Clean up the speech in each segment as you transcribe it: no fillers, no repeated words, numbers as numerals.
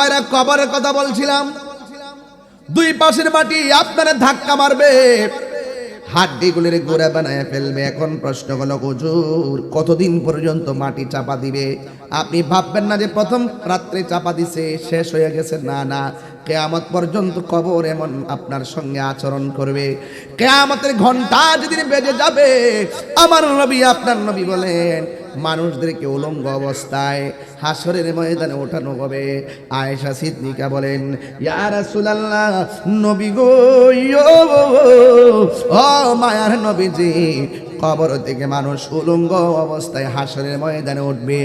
ভাইরা, কবরের কথা বলছিলাম। দুই পাশের মাটি আপনারা ধাক্কা মারবে, হাড্ডিগুলির গোড়া বানায় ফেলবে। এখন প্রশ্ন হলো, হুজুর কতদিন পর্যন্ত মাটি চাপা দিবে? আপনি ভাববেন না যে প্রথম রাত্রে চাপা দিছে শেষ হয়ে গেছে, না না, কিয়ামত পর্যন্ত কবর এমন আপনার সঙ্গে আচরণ করবে। কিয়ামতের ঘন্টা যেদিন বেজে যাবে, আমার নবী আপনার নবী বলেন মানুষদেরকে উলঙ্গ অবস্থায় হাসরের ময়দানে ওঠানো হবে। আয়েশা সিদ্দিকা বলেন, ইয়া রাসূলুল্লাহ, নবী গো, ও মায়ার নবীজি, কবর থেকে মানুষ উলঙ্গ অবস্থায় হাসরের ময়দানে উঠবে,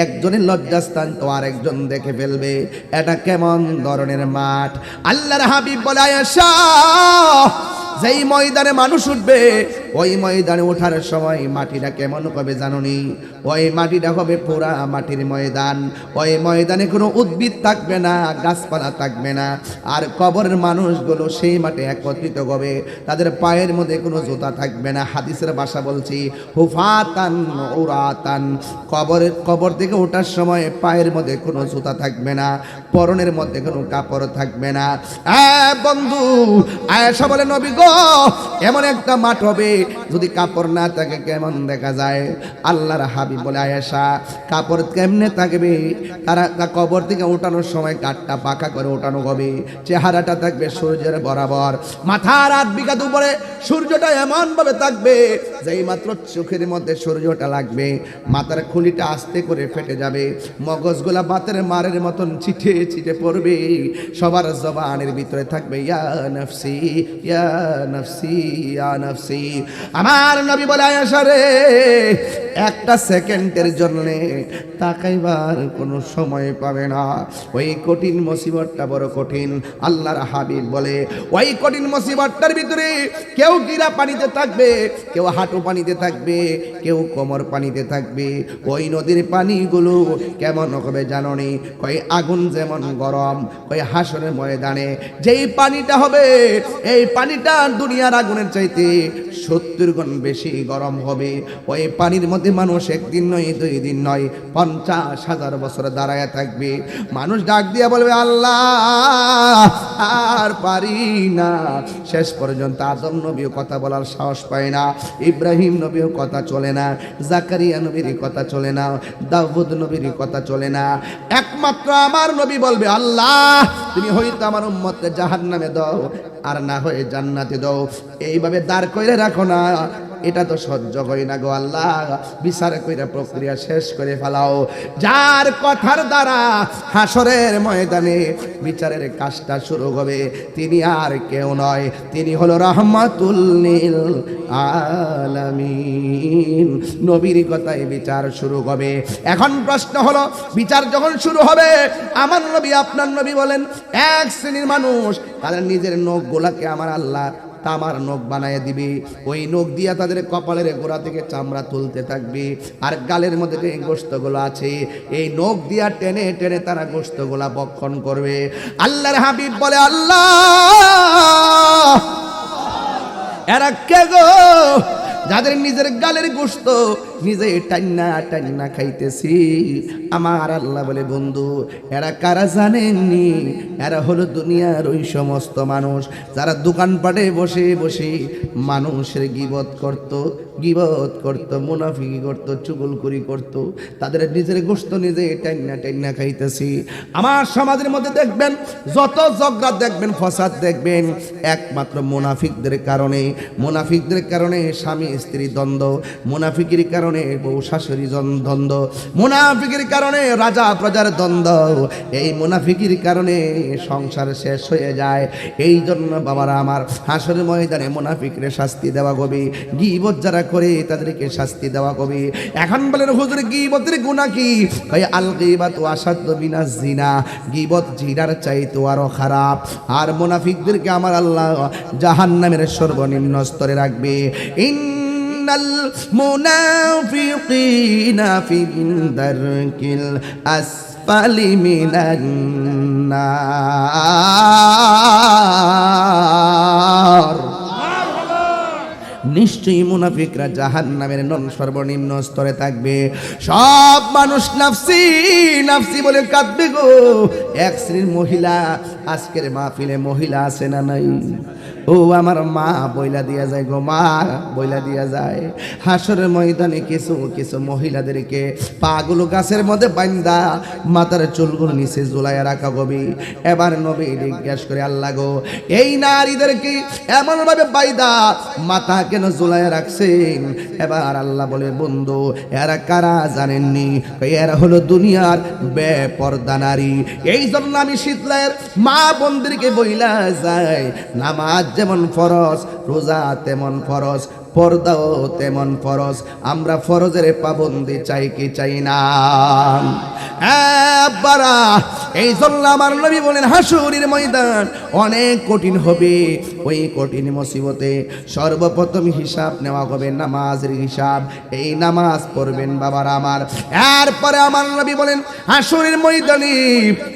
একজনের লজ্জাস্থান তো আরেকজন দেখে ফেলবে। এটা কেমন ধরনের মাঠ? আল্লাহর হাবিব বলে, আয়েশা, যেই ময়দানে মানুষ উঠবে, ওই ময়দানে ওঠার সময় মাটিটা কেমন হবে জানুনি? ওই মাটিটা হবে পুরা মাটির ময়দান। ওই ময়দানে কোনো উদ্ভিদ থাকবে না, গাছপালা থাকবে না। আর কবরের মানুষগুলো সেই মাঠে একত্রিত হবে, তাদের পায়ের মধ্যে কোনো জুতা থাকবে না। হাদিসের ভাষা বলছি, হুফাতান উরাতান। কবর থেকে ওঠার সময় পায়ের মধ্যে কোনো জুতা থাকবে না, পরনের মধ্যে কোনো কাপড় থাকবে না। বন্ধু, আয়েশা বলে, নবী গো, এমন একটা মাঠ হবে যদি কাপড় না থাকে কেমন দেখা যায়? আল্লাহর হাবিব বলে, আয়েশা, কাপড় কেমনে থাকবে? তারা কবর থেকে ওঠানোর সময় কাঠটা পাকা করে ওঠানো হবে, চেহারাটা থাকবে সূর্যের বরাবর, মাথার 8 বিঘা উপরে সূর্যটা এমন ভাবে থাকবে যেই মাত্র চোখের মধ্যে সূর্যটা লাগবে, মাথার খুলিটা আস্তে করে ফেটে যাবে, মগজগুলা বাতের মারের মতন ছিটে ছিটে পড়বে। সবার জবানের ভিতরে থাকবে ইয়া নফসি ইয়া নফসি ইয়া নফসি। আমার নবী বলে, আয়েশা রে, একটা সেকেন্ডের জন্য তাকাইবার কোনো সময় পাবে না। ওই কঠিন মুসিবতটা বড় কঠিন। আল্লাহর হাবিব বলে, ওই কঠিন মুসিবতটার ভিতরে কেউ গিরা পানিতে থাকবে, কেউ হাঁটু পানিতে থাকবে, কেউ কোমর পানিতে থাকবে। ওই নদীর পানিগুলো কেমন হবে জানোনি? কই আগুন যেমন গরম, ওই হাসরের ময়দানে যেই পানিটা হবে, এই পানিটা দুনিয়ার আগুনের চাইতে 70 গুণ বেশি গরম হবে। ওই পানির মধ্যে মানুষ একদিন নয়, 2 দিন নয়, 50,000 বছর দাঁড়ায় থাকবে। মানুষ ডাক দিয়া বলবে, আল্লাহ আর পারি না। শেষ পর্যন্ত আদম নবীও কথা বলার সাহস পায় না, ইব্রাহিম নবীও কথা চলে না, জাকারিয়া নবীর কথা চলে না, দাউদ নবীর কথা চলে না। একমাত্র আমার নবী বলবে, আল্লাহ তুমি হয়তো আমার উম্মতকে জাহান্নামে দাও, আর না হয়ে জান্নাতে দাও। এইভাবে দাঁড় কইরে রাখো না, এটা তো সহ্য হয় না গো আল্লাহ, বিচার কইরা প্রক্রিয়া শেষ করে ফেলাও। যার কথার দ্বারা হাসরের ময়দানে বিচারের কাজটা শুরু হবে, তিনি আর কেউ নয়, তিনি হলো রাহমাতুল লিল আলামিন। নবীর কথায় বিচার শুরু হবে। এখন প্রশ্ন হলো, বিচার যখন শুরু হবে, আমার নবী আপনার নবী বলেন, এক শ্রেণীর মানুষ তাদের নিজের নখগুলাকে আমার আল্লাহ তামার নখ বানায় দিবে। ওই নখ দিয়া তাদের কপালের গোড়া থেকে চামড়া তুলতে থাকবে, আর গালের মধ্যে যে গোশতগুলো আছে, এই নখ দিয়া টেনে টেনে তারা গোশতগুলা ভক্ষণ করবে। আল্লাহর হাবিব বলে, আল্লাহ এরা কে গো, যাদের নিজের গালের গোশত নিজে টান্না টান্না খাইতেছি? আমার আল্লাহ বলে, বন্ধু, এরা কারা জানেননি? এরা হলো দুনিয়ার ওই সমস্ত মানুষ যারা দোকানপাটে বসে বসে মানুষের গীবত করত, মুনাফিকি করত, চুগলখড়ি করত, তাদের নিজের গোশত নিজে টান্না টান্না খাইতেছি। আমার সমাজের মধ্যে দেখবেন যত ঝগড়া দেখবেন, ফসাদ দেখবেন, একমাত্র মুনাফিকদের কারণে। মুনাফিকদের কারণে স্বামী স্ত্রী দ্বন্দ্ব, মুনাফিকের কারণে বউ শাশুড়ি দ্বন্দ্ব, মুনাফিকের কারণে রাজা প্রজার দ্বন্দ্ব, এই মুনাফিকের কারণে সংসার শেষ হয়ে যায়। এই জন্য বাবারা আমার, হাসরের ময়দানে মুনাফিকরে শাস্তি দেওয়া হবে, গীবত যারা করে তাদেরকে শাস্তি দেওয়া হবে। এখন বলেন, হুজুর গীবতের গুনাহ কি? ভাই, আল গীবাতু আসাদ্দু মিনাজ জিনা, গীবত জিনার চাইতে আরো খারাপ। আর মুনাফিকদেরকে আমার আল্লাহ জাহান্নামের সর্বনিম্ন স্তরে রাখবে। ইন্নাল মুনাফিকিনা ফিদ দারকিল আসফালি মিনান নার। নিশ্চয়ই মুনাফিকরা জাহান্নামের সর্বনিম্ন স্তরে থাকবে। সব মানুষ নাফসি নাফসি বলে কাঁদবে গো। এক শ্রেণীর মহিলা, আজকের মাহফিলে মহিলা আছে না নাই? ও আমার মা বইলা দিয়া যায় গো, মা বইলা দিয়া যায়, হাসরের ময়দানে কিছু কিছু মহিলাদেরকে পাগুলো গাছের মধ্যে বান্ধা মাথার চুলগুলো নিচে ঝুলাইয়া রাখা গবি। এবার নবী জিজ্ঞাসা করে, আল্লাহ গো, এই নারীদেরকে এমন ভাবে বাইদা মাথা কেন ঝুলাইয়া রাখছেন? এবার আল্লাহ বলে, বন্ধু এরা কারা জানেননি? এরা হলো দুনিয়ার বেপরদা নারী। এই জন্য আমি শীতলের মা বোনদেরকে বইলা যায়, নামাজ যেমন ফরজ, রোজা তেমন ফরজ, পর্দাও তেমন ফরজ। আমরা ফরজের পাবন্দি চাই কি চাই না? বারা, এই জন্য আমার নবী বলেন, হাসরের ময়দান অনেক কঠিন হবে। ওই কঠিন মুসিবতে সর্বপ্রথম হিসাব নেওয়া হবে নামাজের হিসাব। এই নামাজ পড়বেন বাবারা আমার। এরপরে আমার নবী বলেন, হাসরের ময়দানে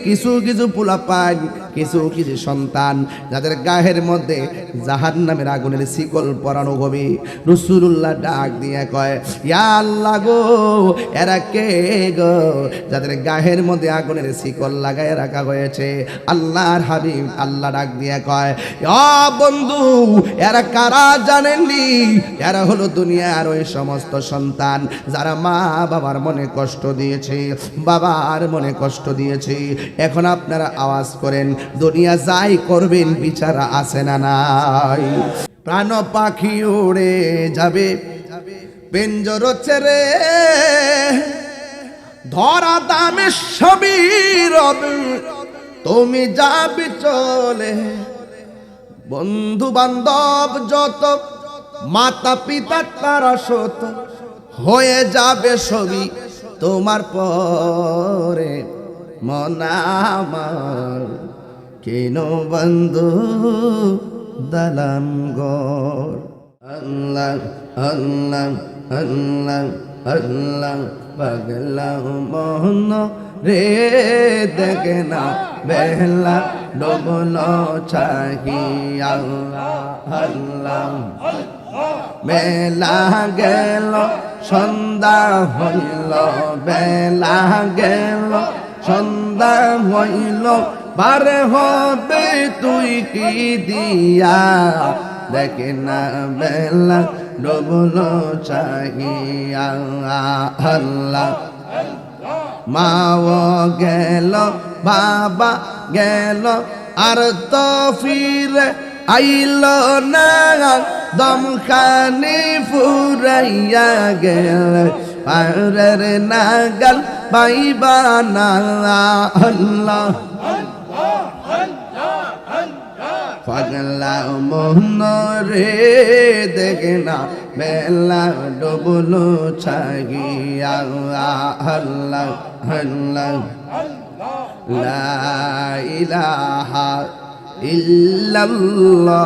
কিছু কিছু পোলাপান, কিছু কিছু সন্তান যাদের গায়ের মধ্যে জাহান্নামের আগুনের শিকল পরানো হবে। রাসূলুল্লাহ ডাক দিয়ে কয়, ইয়া আল্লাহ গো, এরা কে গো যাদের গায়ের মধ্যে আগুনের শিকল লাগায় রাখা হয়েছে? আল্লাহর হাবিব আল্লাহ ডাক দিয়ে কয়, ও বন্ধু, এরা কারা জানেননি? এরা হলো দুনিয়ার ওই সমস্ত সন্তান যারা মা বাবার মনে কষ্ট দিয়েছে, বাবার মনে কষ্ট দিয়েছে। এখন আপনারা আওয়াজ করেন, দুনিয়া যাই করবেন বিচার আছে না নাই? প্রাণ পাখি উড়ে যাবে পেঞ্জর ছেড়ে, ধরা দামে সবই রবে, তুমি যাবি চলে। বন্ধু বান্ধব যত, মাতা পিতা তারা শত, হয়ে যাবে সবই তোমার পরে। মন আমার কেন বন্ধু দালান গর। আল্লাহ আল্লাহ আল্লাহ আল্লাহ, পাগলা মোহন রে দেখে না বেলা ডবল চাহিয়া। আল্লাহ বেলা গেল সন্ধ্যা হইল, বেলা গেল সন্ধ্যা হইল, বারে হবে তুই কি দিয়া, দেখে না বেলা ডবল চাহিয়া। আল্লাহ মাও গেল, বাবা গেল, আর তো ফিরে আইল না, দমখানি ফুরাইয়া গেল, পারের নাগাল পাইবা না। আল্লাহ পাগলা মোহন রে দেখে না বেলা ডবল ছাগিয়া। আল্লাহ আল্লাহ লা ইলাহা ইল্লাল্লাহ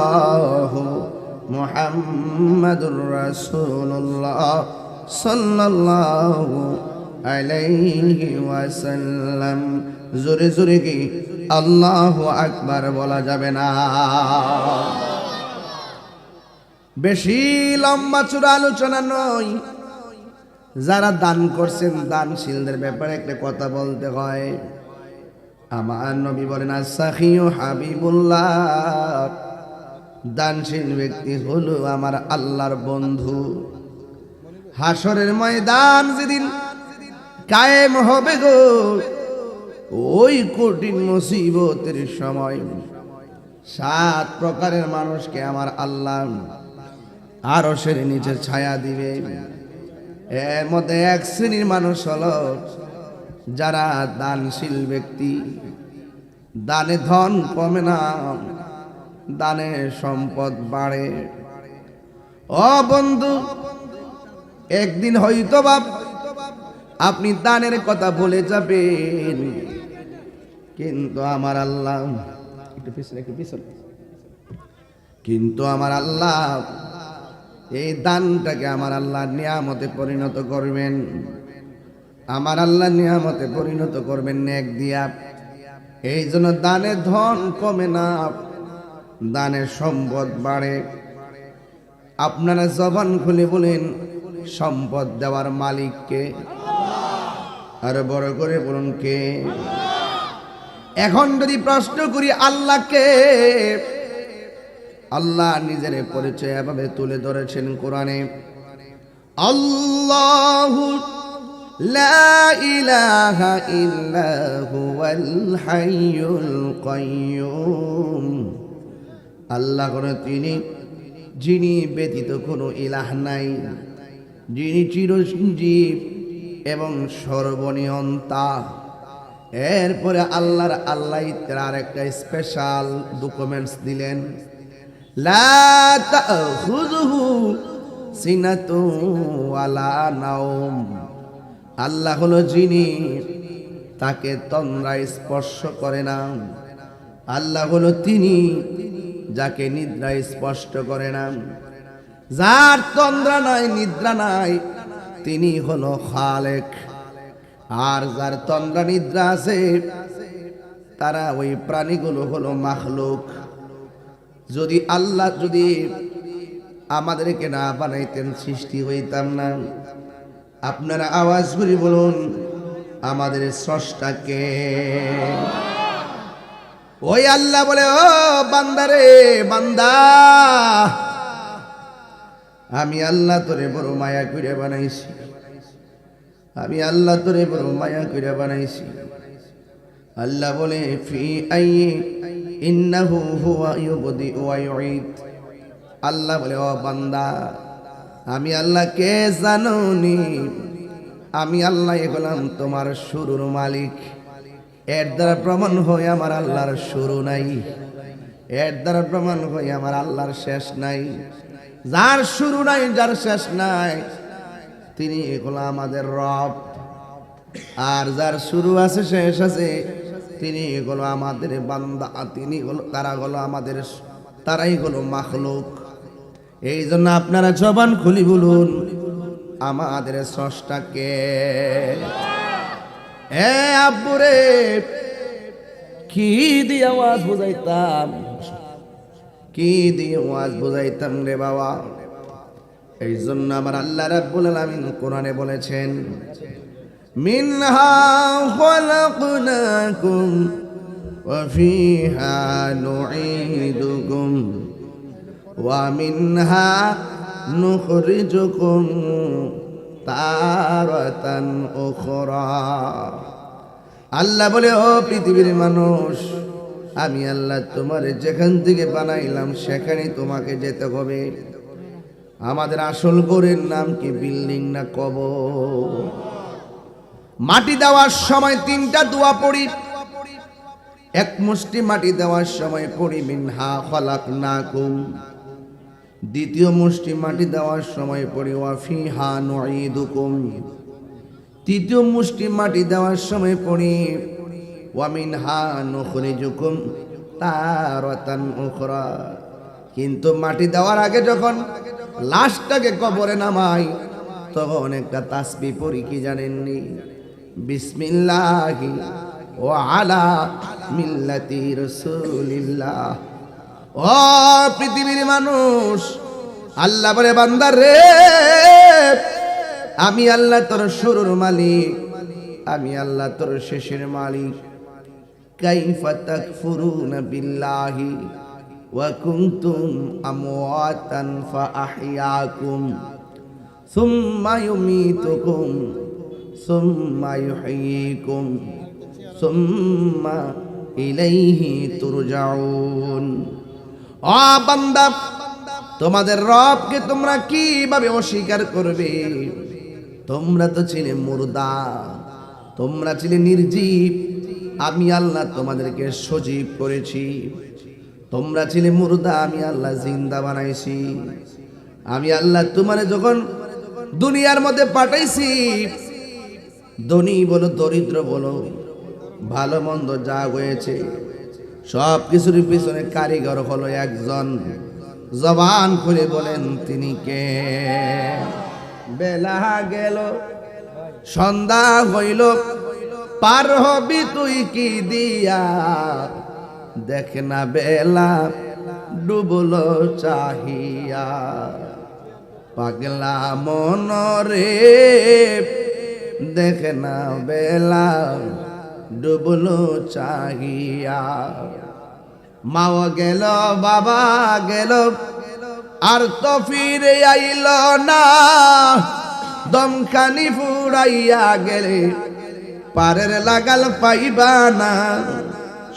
মুহাম্মাদুর রাসূলুল্লাহ সাল্লাল্লাহু আলাইহি ওয়াসাল্লাম। জোরে জোরে কি আল্লাহু আকবার বলা যাবে না? বেশি লম্বা চূড়া আলোচনা নয়, যারা দান করছেন দানশীলদের ব্যাপারে একটা কথা বলতে হয়। আমার নবী বলেন, আস-সাখিয়ু হাবিবুল্লাহ, দানশীল ব্যক্তি হলো আমার আল্লাহর বন্ধু। হাসরের ময়দান যেদিন কায়েম হবে গো, ওই কঠিন মুসিবতের সময় 7 প্রকারের মানুষকে আমার আল্লাহ আরশের নিচে ছায়া দিবে। এর মধ্যে এক শ্রেণীর মানুষ হলো যারা দানশীল ব্যক্তি। দানে ধন কমে না, দানে সম্পদ বাড়ে। ও বন্ধু, একদিন হয়তো বাপ আপনি দানের কথা বলে যাবেন, কিন্তু আমার আল্লাহ কিন্তু আমার আল্লাহ এই দানটাকে আমার আল্লাহ নিয়ামতে পরিণত করবেন। আমার আল্লাহ নিয়ামতে পরিণত করবেন নেক দিয়া। এই জন্য দানে ধন কমে না, দানের সম্পদ বাড়ে। আপনারা জবান খুলে বলেন, সম্পদ দেওয়ার মালিক কে? আর বড় করে বলুন কে? এখন যদি প্রশ্ন করি আল্লাহকে, আল্লাহ নিজের পরিচয় এভাবে তুলে ধরেছেন কোরআনে, আল্লাহু লা ইলাহা ইল্লা হুয়াল হাইয়ুল কাইয়্যুম। আল্লাহ হলো তিনি যিনি ব্যতীত কোনো ইলাহ নাই, যিনি চিরঞ্জীব এবং সর্বনিয়ন্তা। এরপরে আল্লাহর তার একটা স্পেশাল ডকুমেন্টস দিলেন, লা তাখুযুহু সিনাতু ওয়ালা নাওম। আল্লাহ হলো যিনি তাকে তন্দ্রা স্পর্শ করে না। আল্লাহ হলো তিনি যাকে নিদ্রা স্পর্শ করে না। যার তন্দ্রা নাই, নিদ্রা নাই, তিনি হলো খালেক। আর যার তন্দ্রা নিদ্রা আছে তারা ওই প্রাণীগুলো হলো মাখলুক। যদি আল্লাহ আমাদেরকে না বানাইতেন, সৃষ্টি হইতাম না। আপনারা আওয়াজ করে বলুন, আমাদের স্রষ্টাকে। ওই আল্লাহ বলে, ও বান্দারে, বান্দা, আমি আল্লাহ তোরে বড় মায়া করে বানাইছি। আমি আল্লাহ তোরে বড় মায়া করে বানাইছি। আল্লাহ বলে, ফি আই ইন্নাহু হুয়া ইউবদি ওয়া ইউঈদ। আল্লাহ বলে, ও বান্দা, আমি আল্লাহ কে জানোনি? আমি আল্লাহ হলাম তোমার শুরুর মালিক। এর দ্বারা প্রমাণ হয় আমার আল্লাহর শুরু নাই, এর দ্বারা প্রমাণ হয় আমার আল্লাহর শেষ নাই। যার শুরু নাই, যার শেষ নাই, তিনি হলো আমাদের রব। আর যার শুরু আছে, শেষ আছে, তিনি হলো আমাদের বান্দা। তারাই হলো মাখলুক। এই জন্য আপনারা জবান খুলি বলুন, আমাদের স্রষ্টাকে। এ আব্বুরে, কি দিয়ে আওয়াজ বুঝাইতাম, কি দিয়ে আওয়াজ বুঝাইতাম রে বাবা। এই জন্য আমার আল্লাহ রাব্বুল আলামিন কোরআনে বলেছেন, মিনহা খালাকনাকুম ওয়া ফিহা নুঈদুকুম ওয়া মিনহা নুখরিজুকুম তারাতান উখরা। আল্লাহ বলে, ও পৃথিবীর মানুষ, আমি আল্লাহ তোমার যেখান থেকে বানাইলাম সেখানে তোমাকে যেতে হবে। আমাদের আসল ঘরের নাম কি, বিল্ডিং না কবর? মাটি দেওয়ার সময় তিনটা দোয়া পড়ি। এক মুষ্টি মাটি দেওয়ার সময় পড়ি মিনহা খালাকনাকুম। দ্বিতীয় মুষ্টি মাটি দেওয়ার সময় পড়ি ওয়া ফিহা নুঈদুকুম। তৃতীয় মুষ্টি মাটি দেওয়ার সময় পড়ি ওয়া মিনহা নুখরিজুকুম তারাতান উখরা। কিন্তু মাটি দেওয়ার আগে যখন লাশটাকে কবরে নামাই, তখন একটা তাসবিহ পড়ি, কি জানেননি? বিসমিল্লাহি ওয়া আলা মিল্লাতি রাসূলিল্লাহ। ও পৃথিবীর মানুষ, আল্লাহ বলে, বান্দা রে, আমি আল্লাহ তোর শুরুর মালিক, আমি আল্লাহ তোর শেষের মালিক। কাইফা তাকফুরুনা বিল্লাহি ওয়া কুনতুম আমওয়াতান ফাআহইয়াকুম সুম্মা ইউমীতুকুম সুম্মা ইউহয়ীকুম সুম্মা ইলাইহি তুরজাউন। ও বান্দা, তোমাদের রবকে তোমরা কিভাবে অস্বীকার করবে? তোমরা তো ছিলে মুর্দা, তোমরা ছিলে নির্জীব। আমি আল্লাহ তোমাদেরকে সজীব করেছি। তোমরা ছিলে মুর্দা, আমি আল্লাহ জিন্দা বানাইছি। আমি আল্লাহ তোমারে যখন দুনিয়ার মধ্যে পাঠাইছি, ধনী বলো দরিদ্র বলো, ভালো মন্দ যা হয়েছে সব কিছুর পিছনে কারিগর হলো একজন। জবান খুলে বলেন, তিনি কে? বেলা গেল, সন্ধ্যা হইল, পার হবি তুই কি দিয়া? দেখ না বেলা ডুবলো চাহিয়া। পাগলা মনরে, দেখ না বেলা ডুবলো চাহিয়া। মাও গেল বাবা গেল আর তো ফিরে আইল না, দমখানি ফুরাইয়া গেলে পারের লাগাল পাইবা না।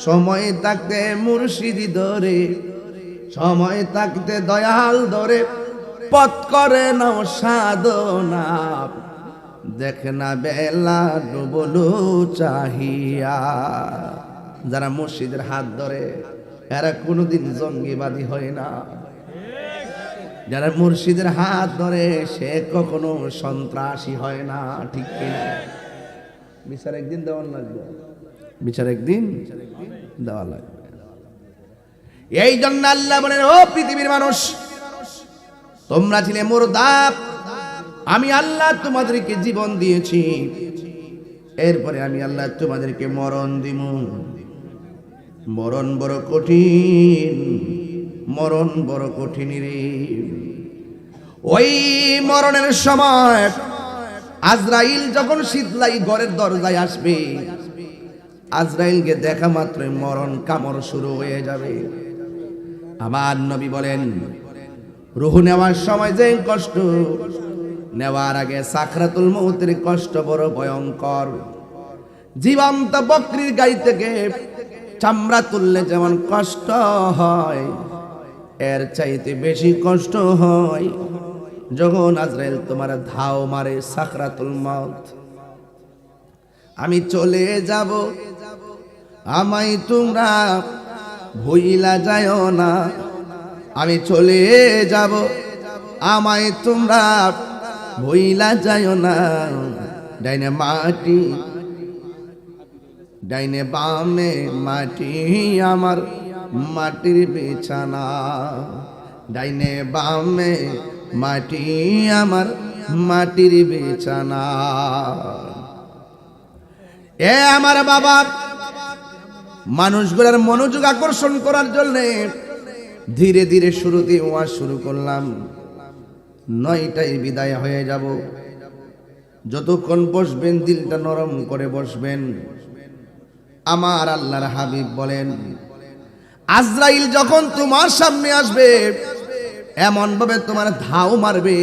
সময় থাকতে মুর্শিদি ধরে, সময় থাকতে দয়াল ধরে, পথ করে নাও সাধনা, দেখ না বেলা ডুবলো চাহিয়া। যারা মুর্শিদের হাত ধরে এরা কোনোদিন জঙ্গিবাদী হয় না। যারা মুর্শিদের হাত ধরে সে কখনো সন্ত্রাসী হয় না। ঠিক কিনা? বিচার একদিন দেওয়ার লাগবে, বিচার একদিন দেওয়া লাগবে। এই জন্য আল্লাহ বলেন, ও পৃথিবীর মানুষ, তোমরা ছিলে মুর্দা, আমি আল্লাহ তোমাদেরকে জীবন দিয়েছি, এরপরে আমি আল্লাহ তোমাদেরকে মরণ দিব। মরণ বড় কঠিন, মরণ বড় কঠিন রে। ওই মরণের সময় আজরাইল যখন শীতলাই ঘরের দরজায় আসবে, আজরাইলকে দেখা মাত্রই মরণ কামড় শুরু হয়ে যাবে। আমার নবী বলেন, রূহ নেওয়ার সময় যে কষ্ট, নেওয়ার আগে সাকরাতুল মউতের কষ্ট বড় ভয়ঙ্কর। জীবন্ত বকরির গাড়ি থেকে চামড়া তুললে যেমন কষ্ট হয়, এর চাইতে বেশি কষ্ট হয় যখন আজরাইল তোমার ধাও মারে সাকরাতুল মউত। আমি চলে যাব, আমায় তোমরা ভুইলা যাও না, আমি চলে যাব, আমায় তোমরা ভুইলা যাও না। ডাইনে মাটি, ডাইনে বামে মাটি, আমার মাটির বিছানা, ডাইনে বামে মাটি, আমার মাটির বিছানা। এ আমার বাবা, মানুষগুলোর মনোযোগ আকর্ষণ করার জন্য ধীরে ধীরে শুরুতে ওয়াজ শুরু করলাম। 9টায় বিদায় হয়ে যাব। যতক্ষণ বসবেন দিলটা নরম করে বসবেন। আমার আল্লাহর হাবিব বলেন, আজরাইল যখন তোমার সামনে আসবে এমন ভাবে তোমার ধাও মারবে,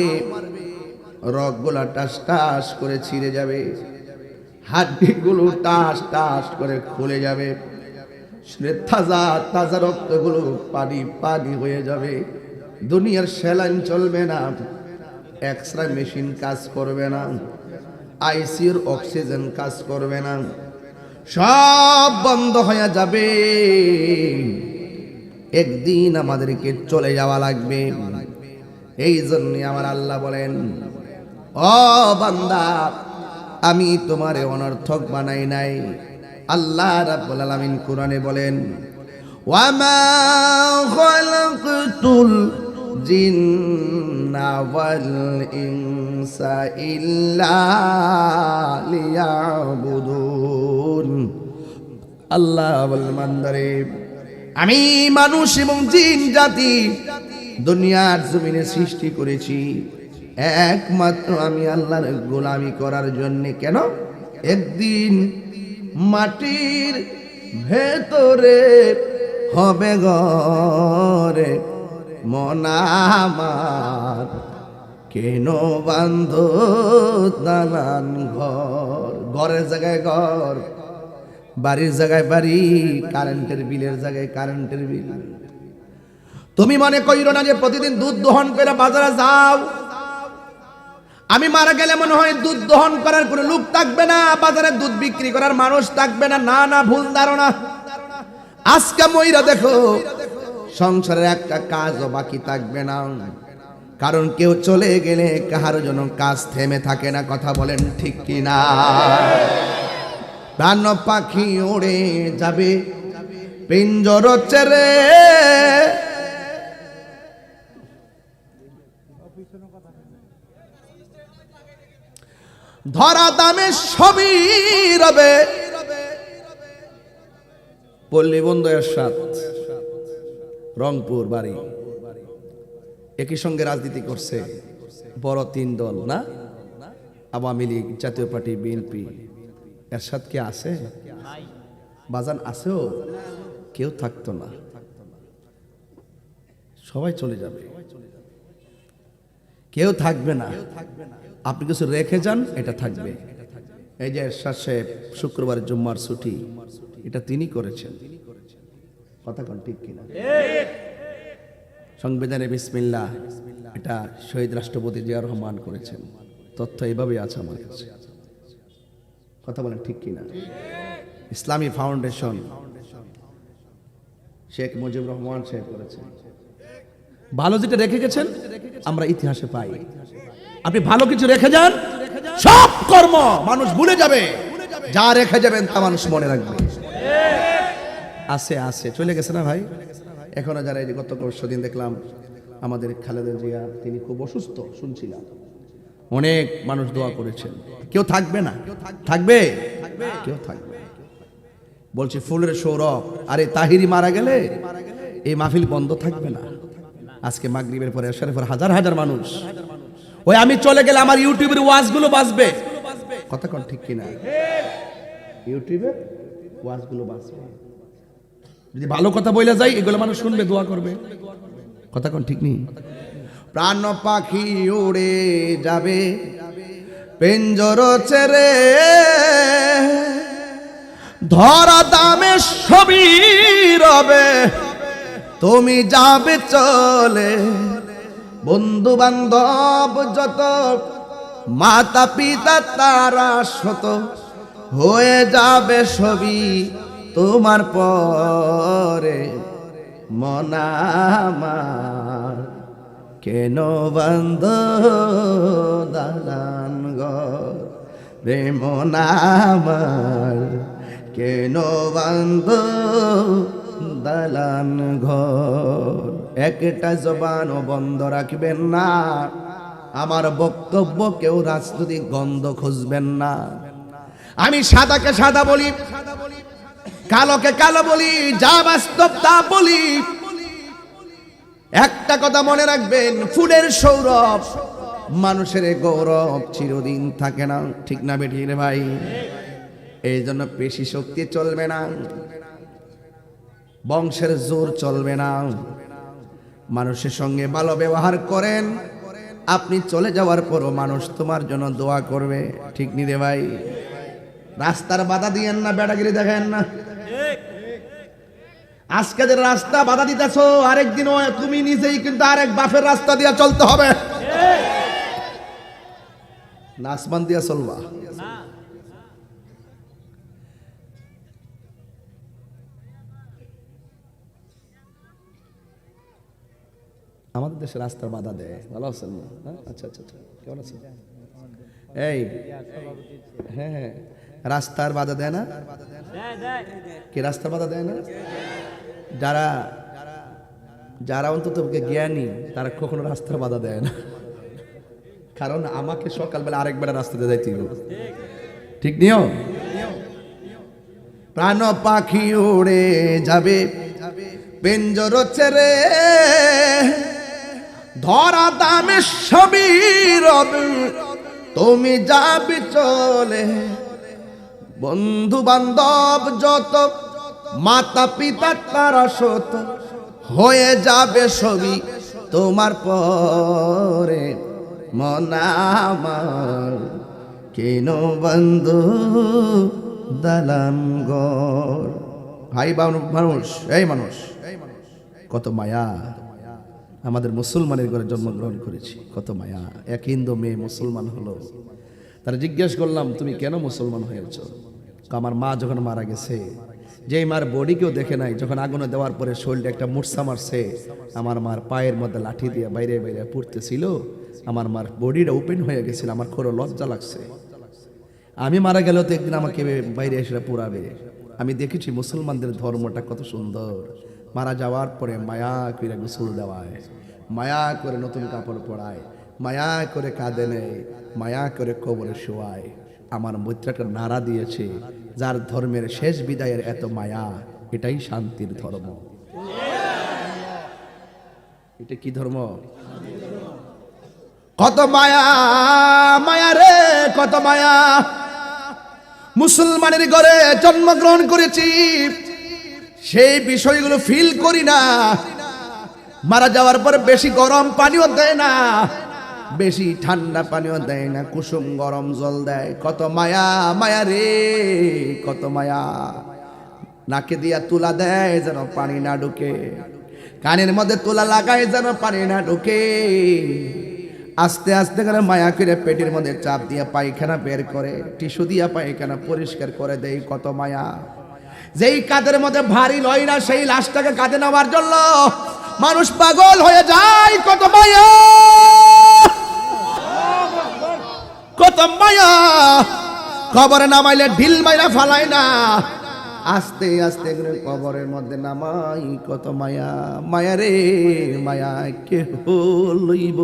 রগগুলা টাস টাস করে ছিঁড়ে যাবে, হাড্ডিগুলো টাস টাস করে খুলে যাবে, তাজা তাজা রক্তগুলো পানি পানি হয়ে যাবে। দুনিয়ার স্যালাইন চলবে না, এক্সরে মেশিন কাজ করবে না, আইসিইউর অক্সিজেন কাজ করবে না, সব বন্ধ হয়ে যাবে। একদিন আমাদেরকে চলে যাওয়া লাগবে। এই জন্য আমার আল্লাহ বলেন, ও বান্দা, আমি তোমারে অনর্থক বানাই নাই। আল্লাহ রাব্বুল আলামিন কোরআনে বলেন, ওয়ামা খালাকতুল জিন্না ওয়াল ইনসা ইল্লা লিয়াবুদুন। আল্লাহ বলেন, বান্দারে, আমি মানুষ এবং জিন জাতি দুনিয়ার জমিনে সৃষ্টি করেছি একমাত্র আমি আল্লাহর গোলামি করার জন্য। কেন? একদিন মাটির ভেতরে হবে ঘরে মন আমার, কেন বান্ধ দালান ঘর। ঘরের জায়গায় ঘর, বাড়ির জায়গায় বাড়ি, কারেন্টের বিলের জায়গায় কারেন্টের বিল। তুমি মনে কইরো না যে প্রতিদিন দুধ দহন করে বাজারে যাও, আমি মারা গেলে মনে হয় দুধ দহন করার কোনো লোক থাকবে না, বাজারে দুধ বিক্রি করার মানুষ থাকবে না। না না, ভুল ধারণা। আজকে মইরা দেখো, সংসারের একটা কাজও বাকি থাকবে না। কারণ কেউ চলে গেলে কাহার জন্য কাজ থেমে থাকে না। কথা বলেন ঠিক কিনা? প্রাণ পাখি উড়ে যাবে পিঞ্জর ছেড়ে, ধরা দামে সবই রবে। পল্লী বন্ধু এরশাদ, রংপুর বাড়ি, একই সঙ্গে রাজনীতি করছে বড় 3 দল না, আওয়ামী লীগ, জাতীয় পার্টি, বিএনপি। এরশাদ কি আছে? বাজান আছেও, কেউ থাকতো না, সবাই চলে যাবে, কেউ থাকবে না। আপনি কিছু রেখে যান, এটা থাকবে। এই যে এরশাদ সাহেব শুক্রবার জুম্মার ছুটি, এটা তিনি করেছেন, কথা কোন ঠিক কিনা? সংবিধানে বিসমিল্লাহ, এটা শহীদ রাষ্ট্রপতি জিয়া রহমান করেছেন। তথ্য এইভাবেই আছে আমার কাছে, কথা বলেন ঠিক কিনা? ইসলামী ফাউন্ডেশন শেখ মুজিবুর রহমান সাহেব করেছেন। ভালো যেটা রেখে গেছেন আমরা ইতিহাসে পাই। আপনি ভালো কিছু রেখে যান, সব কর্ম মানুষ ভুলে যাবে, যা রেখে যাবেন তা মানুষ মনে রাখবে। আছে আছে চলে গেছে না ভাই? এখনো যারা, এই গত পরশুদিন দেখলাম আমাদের খালেদা জিয়া, তিনি খুব অসুস্থ শুনছিলাম, অনেক মানুষ দোয়া করেছেন। কেউ থাকবে না, থাকবে কেউ থাকবে। বলছি ফুলের সৌরভ, আরে তাহিরি মারা গেলে এই মাহফিল বন্ধ থাকবে না। আজকে মাগরিবের পরে এশারের পর হাজার হাজার মানুষ, ওই আমি চলে গেলে আমার ইউটিউবের ওয়াজগুলো বাজবে, কথা কোন ঠিক কিনা? ইউটিউবে ওয়াজগুলো বাজবে, যদি ভালো কথা বলে যাই এগুলো মানুষ শুনবে, দোয়া করবে, কথা কোন ঠিক নেই? প্রাণ পাখি উড়ে যাবে পিঞ্জর ছেড়ে, ধরা দামে সবই রবে, তুমি যাবে চলে। বন্ধু বান্ধব যত, মাতা পিতা তারা শত, হয়ে যাবে সবই তোমার পরে। মন আমার কেন বন্ধ দালান ঘর রে, মন আমার কেন বন্ধ দালান ঘর। একটা জবানও বন্ধ রাখবেন না, আমার বক্তব্য কেউ রাজনৈতিক গন্ধ খুঁজবেন না। আমি সাদাকে সাদা বলি, কালোকে কালো বলি, যা বাস্তব তা বলি। একটা কথা মনে রাখবেন, ফুলের সৌরভ মানুষের গৌরব চিরদিন থাকে না, ঠিক না বেঠিক রে ভাই? এই জন্য পেশি শক্তি চলবে না, বংশের জোর চলবে না। মানুষের সঙ্গে ভালো ব্যবহার করেন, আপনি চলে যাওয়ার পরও মানুষ তোমার জন্য দোয়া করবে, ঠিক নি রে ভাই? রাস্তার বাধা দিয়েন না, বেড়াগিরি দেখেন না। আজকে যে রাস্তা বাধা দিতেছো, আরেকদিন তুমি নিজেই কিন্তু আরেক বাপের রাস্তা দিয়ে চলতে হবে, নাসমান দিয়া চলবা। আমাদের দেশে রাস্তার বাধা দেয়, ভালো আছেন না? আচ্ছা আচ্ছা আচ্ছা, কেমন আছেন? এই হ্যাঁ হ্যাঁ, রাস্তার বাধা দেয় না? কি রাস্তার বাধা দেয় না? যারা যারা অন্তত জ্ঞানী তারা কখনো রাস্তার বাধা দেয় না, কারণ আমাকে সকালবেলা আরেকবার রাস্তাতে যাইতে হবে, ঠিক নিও? প্রাণ পাখি উড়ে যাবে পিঞ্জর ছেড়ে, ধরা দামে সবই রবে, তুমি যাবে চলে। বন্ধু বান্ধব যত, মাতা পিতা তারা শত, হয়ে যাবে সবই তোমার পরে। মন আমার কেন বন্ধু দালান ঘর। ভাই মানুষ, এই মানুষ কত মায়া, আমাদের মুসলমানের ঘরে জন্মগ্রহণ করেছি, কত মায়া। এক হিন্দু মেয়ে মুসলমান হলো, তারা জিজ্ঞেস করলাম তুমি কেন মুসলমান হয়েছ? আমার মা যখন মারা গেছে, যে মার বডি কেউ দেখে নাই, যখন আগুনে দেওয়ার পরে শরীরটা একটা মূর্ছা মারছে, আমার মার পায়ের মধ্যে লাঠি দিয়ে বাইরে বাইরে পুড়তেছিল, আমার মার বডিটা ওপেন হয়ে গেছিল, আমার খুব লজ্জা লাগছে। আমি মারা গেলেও তো একদিন আমাকে বাইরে এসে পুরাবে। আমি দেখেছি মুসলমানদের ধর্মটা কত সুন্দর, মারা যাওয়ার পরে মায়া করে গোসল দেওয়ায়, মায়া করে নতুন কাপড় পরায়, মায়া করে কাঁদে নেয়, মায়া করে কবরে শোয়ায়। আমার মৈত্রটা নাড়া দিয়েছে, যার ধর্মের শেষ বিদায়ের এত মায়া, এটাই শান্তির ধর্ম। এটা কি ধর্ম? কত মায়া, মায়া রে কত মায়া। মুসলমানের ঘরে জন্মগ্রহণ করেছি, সেই বিষয়গুলো ফিল করি না। মারা যাওয়ার পর বেশি গরম পানিও দেয় না, বেশি ঠান্ডা পানিও দেয় না, কুসুম গরম জল দেয়। কত মায়া, মায়া রে কত মায়া। নাকে দিয়া তুলা দেয় যেন পানি না ঢুকে, কানের মধ্যে তুলা লাগায় যেন পানি না ঢুকে। আস্তে আস্তে করে মায়া করে পেটের মধ্যে চাপ দিয়ে পায়খানা বের করে, টিস্যু দিয়া পায়খানা পরিষ্কার করে দেয়। কত মায়া। যেই কাঁধের মধ্যে ভারী লয় না, সেই লাশটাকে কাঁধে নেওয়ার জন্য মানুষ পাগল হয়ে যায়। কত মায়া, কত মায়া। কবরে নামাইলে ঢিল মাইরা ফালায় না, আস্তে আস্তে করে কবরের মধ্যে নামাই। কত মায়া, মায়া রে মায়া। কে লইব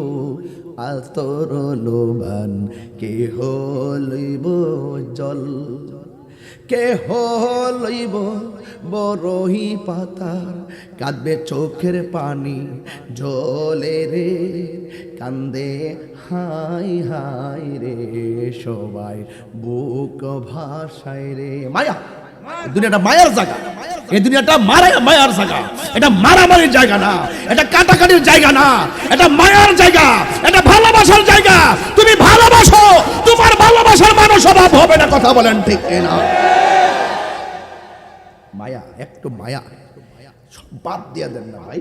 আতর লোবান, কে লইব জল, কে লইব বরহি পাতার, কাঁদবে চোখের পানি ঝোলে রে, কান্দে হাই হাই রে সবাই বুক ভাষায় রে। মায়া, দুনিয়াটা মায়ার জায়গা, এই দুনিয়াটা মায়ার জায়গা। এটা মারামারির জায়গা না, এটা কাটাকাটির জায়গা না, এটা মায়ার জায়গা, এটা ভালোবাসার জায়গা। তুমি ভালোবাসো, তোমার ভালোবাসার মানুষ অভাব হবে না। কথা বলেন ঠিক না? মায়া, একটু মায়া, সব বাদ দিয়ে দেন না ভাই,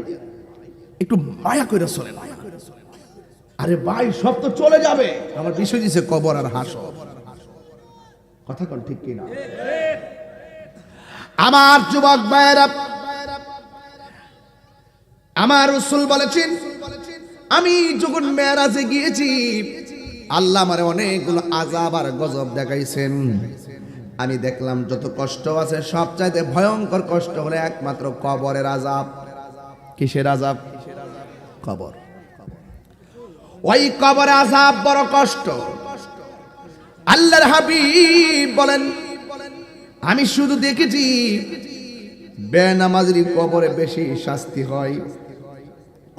একটু মায়া করে চলে না। আরে ভাই সব তো চলে যাবে। আমার বিষয় দিছে কবর আর হাসর। কথা কোন ঠিক কিনা? আমার যুবক ভাইরা, আমার রাসূল বলেছেন, আমি যখন মেরাজে গিয়েছি, আল্লাহ আমারে অনেকগুলো আযাব আর গজব দেখাইছেন। আমি দেখলাম যত কষ্ট আছে সবচাইতে ভয়ঙ্কর কষ্ট হলো একমাত্র কবরের আযাব। কিসের আযাব? কবর। ওই কবরের আযাব বড় কষ্ট। আল্লাহর হাবিব বলেন, আমি শুধু দেখেছি বেনামাজির কবরে বেশি শাস্তি হয়।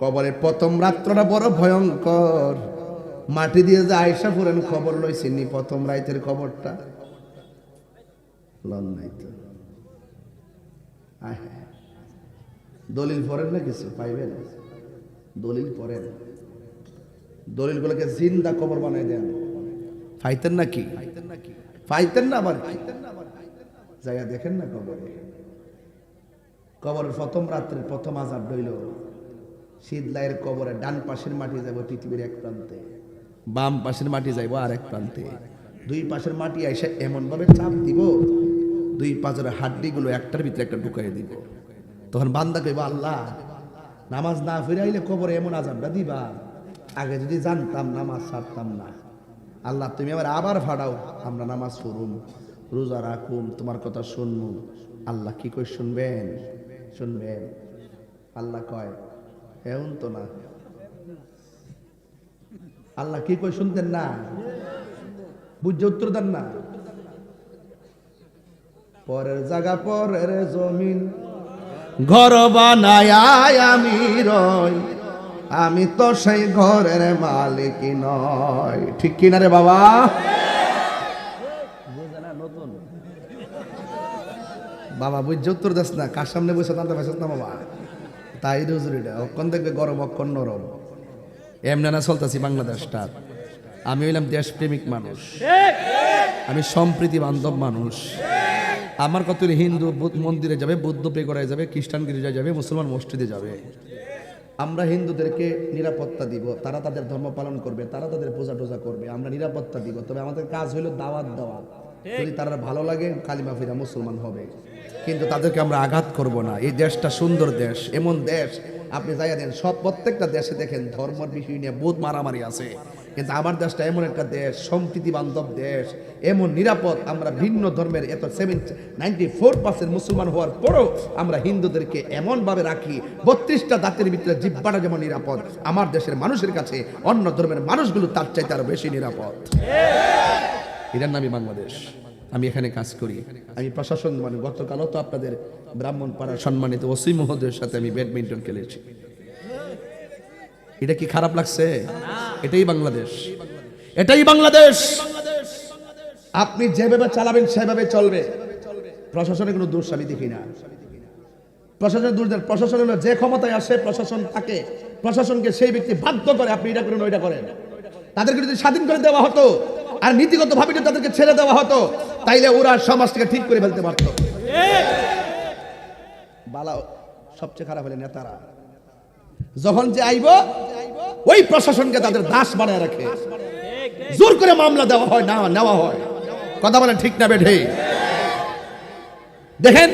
কবরের প্রথম রাত্রটা বড় ভয়ঙ্কর। মাটি দিয়ে যে আয়সা পুরেন খবর লইছেনি প্রথম রাতের খবরটা? লন নাই তো। দলিল পড়েন না, কিছু পাইবেন? দলিল পড়েন, দলিলগুলোকে জিন্দা কবর বানাই দেন। ফাইতেন নাকি? ফাইতেন না? আবার জায়গা দেখেন না কবরে। কবরের প্রথম রাত্রের প্রথম আযাব হইল, শীতলাইয়ের কবরে ডান পাশের মাটি যাব পৃথিবীর এক প্রান্তে, বাম পাশের মাটি যাইব আর এক প্রান্তে। দুই পাশের মাটি এসে এমন ভাবে চাপ দিব, দুই পাশের হাড্ডিগুলো একটার ভিতরে একটা ঢুকাই দিব। তখন বান্দা কইব, আল্লাহ নামাজ না ফিরাইলে কবরে এমন আযাবটা দিবা, আগে যদি জানতাম নামাজ ছাড়তাম না। আল্লাহ তুমি আবার ফাড়াও, আমরা নামাজ পড়ুম, রোজা রাখুম, তোমার কথা শুনবো। আল্লাহ কি কই শুনবেন? শুনবেন? আল্লাহ কয় এমন তো না। আল্লাহ কি কই শুনতেন না? বুঝে উত্তর দেন না। পরের জায়গা পরের জমিন ঘর বানায় আমি রই, আমি তো সেই ঘরের মালিক নয়। ঠিক কিনা রে বাবা? বাবা বুঝছে উত্তর দেশ না, কার সামনে বসে জানতে পারছিস না বাবা? তাই রুজুরিটা অক্ষণ দেখবে গরম অক্ষণ নরম। এমনি না চলতেছি বাংলাদেশটা। আমি হইলাম দেশপ্রেমিক মানুষ, আমি সম্প্রীতি বান্ধব মানুষ। আমার কত হিন্দু মন্দিরে যাবে, বৌদ্ধ পে করায় যাবে, খ্রিস্টান গির্জায় যাবে, মুসলমান মসজিদে যাবে। আমরা হিন্দুদেরকে নিরাপত্তা দিব, তারা তাদের ধর্ম পালন করবে, তারা তাদের পূজা টুজা করবে, আমরা নিরাপত্তা দিব। তবে আমাদের কাজ হইল দাওয়াত দেওয়া। যদি তারা ভালো লাগে কালিমা ফিরা মুসলমান হবে, কিন্তু তাদেরকে আমরা আঘাত করব না। এই দেশটা সুন্দর দেশ, এমন দেশ আপনি যাইয়া দেন সব প্রত্যেকটা দেশে দেখেন ধর্মের বিষয় নিয়ে বহুত মারামারি আছে, কিন্তু আমার দেশটা এমন একটা দেশ, সম্প্রীতি বান্ধব দেশ, এমন নিরাপদ। আমরা ভিন্ন ধর্মের এত 94% মুসলমান হওয়ার পরও আমরা হিন্দুদেরকে এমনভাবে রাখি, 32টা দাঁতের ভিতরে জিহ্বাটা যেমন নিরাপদ, আমার দেশের মানুষের কাছে অন্য ধর্মের মানুষগুলো তার চাইতে আরো বেশি নিরাপদ। এটার নামই বাংলাদেশ। আমি এখানে কাজ করি, আমি প্রশাসন মানে গতকালও তো আপনাদের ব্রাহ্মণপাড়ার সম্মানিত ওসি মহোদয়ের সাথে আমি ব্যাডমিন্টন খেলেছি। এটা কি খারাপ লাগছে? এটাই বাংলাদেশ, এটাই বাংলাদেশ। আপনি যেভাবে চালাবেন সেভাবে চলবে। প্রশাসনের কোনো দোষ আমি দেখি না। প্রশাসনের দোষ দেন, প্রশাসন হলো যে ক্ষমতায় আসে প্রশাসন থাকে, প্রশাসনকে সেই ব্যক্তি বাধ্য করে আপনি এটা করেন ওইটা করেন। তাদেরকে যদি স্বাধীন করে দেওয়া হতো আর নীতিগতভাবে যদি তাদেরকে ছেড়ে দেওয়া হতো তাইলে ওরা সমাজটাকে ঠিক করে ফেলতে পারতো। বালা সবচেয়ে খারাপ হলে নেতারা যখন যে আইব ওই প্রশাসনকে তাদের দাস বানায় রাখে, জোর করে মামলা দেওয়া হয়, না নেওয়া হয়। কথা বলেন ঠিক না বেঠে? দেখেন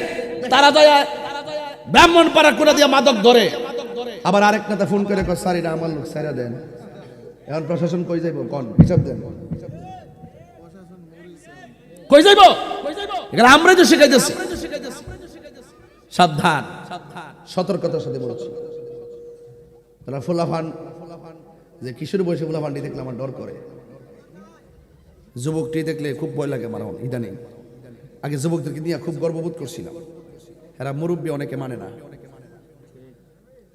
তারা যায় ব্রাহ্মণপাড়া কোটা দিয়ে মাদক ধরে, আবার আরেক নেতা ফোন করে কয় স্যার এটা আমার লোক, স্যারা দেন। এখন প্রশাসন কই যাইব? কোন হিসাব দেন, কই যাইব? এখানে আমরাই তো শিখাইতেছি। সাবধান, সতর্কতার সাথে বলছি। তারা ফুলাফান যে কিশোর বয়সে ফুলাফানটি দেখলে আমার ডর করে, যুবকটি দেখলে খুব ভয় লাগে আমার ইদানিং। আগে যুবকদেরকে নিয়ে খুব গর্ববোধ করছিলাম। এরা মুরব্বী অনেকে মানে না,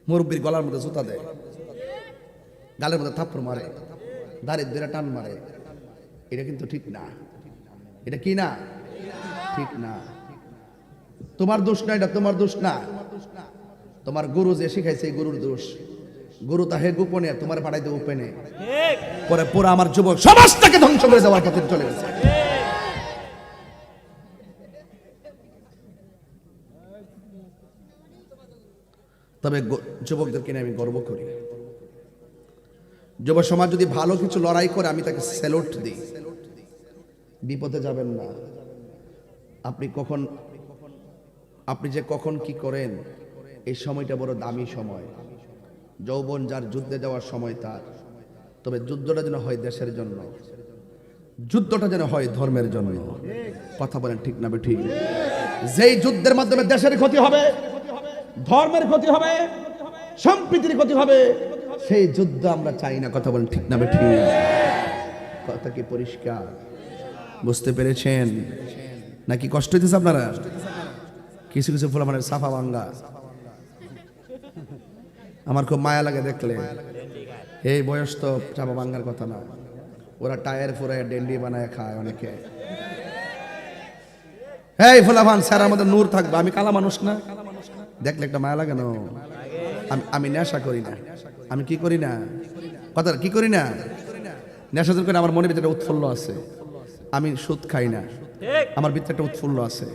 মুরব্বীর গলার মধ্যে জুতা দেয়, গালের মধ্যে থাপ্পড় মারে, দাঁড়িয়ে ধরে টান মারে। এটা কিন্তু ঠিক না। এটা কি না? ঠিক না। তোমার দোষ না, এটা তোমার দোষ না। তোমার গুরু যে শিখাইছে এই গুরুর দোষ। গুরু তাহে গোপনে, তোমার পাঠাইতে ওপেনে। পরে পুরো আমার যুবক সমাজটাকে ধ্বংস করে দেওয়ার পথে চলে গেছে। তবে যুবকদেরকে নিয়ে আমি গর্ব করি। যুব সমাজ যদি ভালো কিছু লড়াই করে আমি তাকে স্যালুট দিই। বিপদে যাবেন না। আপনি যে কখন কি করেন এই সময়টা বড় দামি সময়। যৌবন যার যুদ্ধে যাওয়ার সময় তার, তবে যুদ্ধটা যেন হয় দেশের জন্য, যুদ্ধটা যেন হয় ধর্মের জন্য। কথা বলেন ঠিক না ঠিক? যেই যুদ্ধের মাধ্যমে দেশের ক্ষতি হবে, ধর্মের ক্ষতি হবে, সম্প্রীতির ক্ষতি হবে, সেই যুদ্ধ আমরা চাই না। কথা বলেন ঠিক না ঠিক? কথা কি পরিষ্কার? বুঝতে পেরেছেন নাকি কষ্ট হইতেছে আপনারা? কিছু কিছু ফুল মানে সাফা ভাঙ্গা, আমার খুব মায়া লাগে দেখলে। এই বয়স তো চাপা ভাঙ্গার কথা না। ওরা টায়ার ফুরায় ডেন্ডি বানায় খায় অনেকে। এই ফুলাফান স্যার আমাদের নূর থাকবে। আমি কালা মানুষ না, দেখলে একটা মায়া লাগে না? আমি নেশা করি না। আমি কি করি না? কথা কি করি না? নেশা করে আমার মনের ভিতরে উৎফুল্ল আছে। আমি সুদ খাই না, আমার ভিতরে একটা উৎফুল্ল আছে।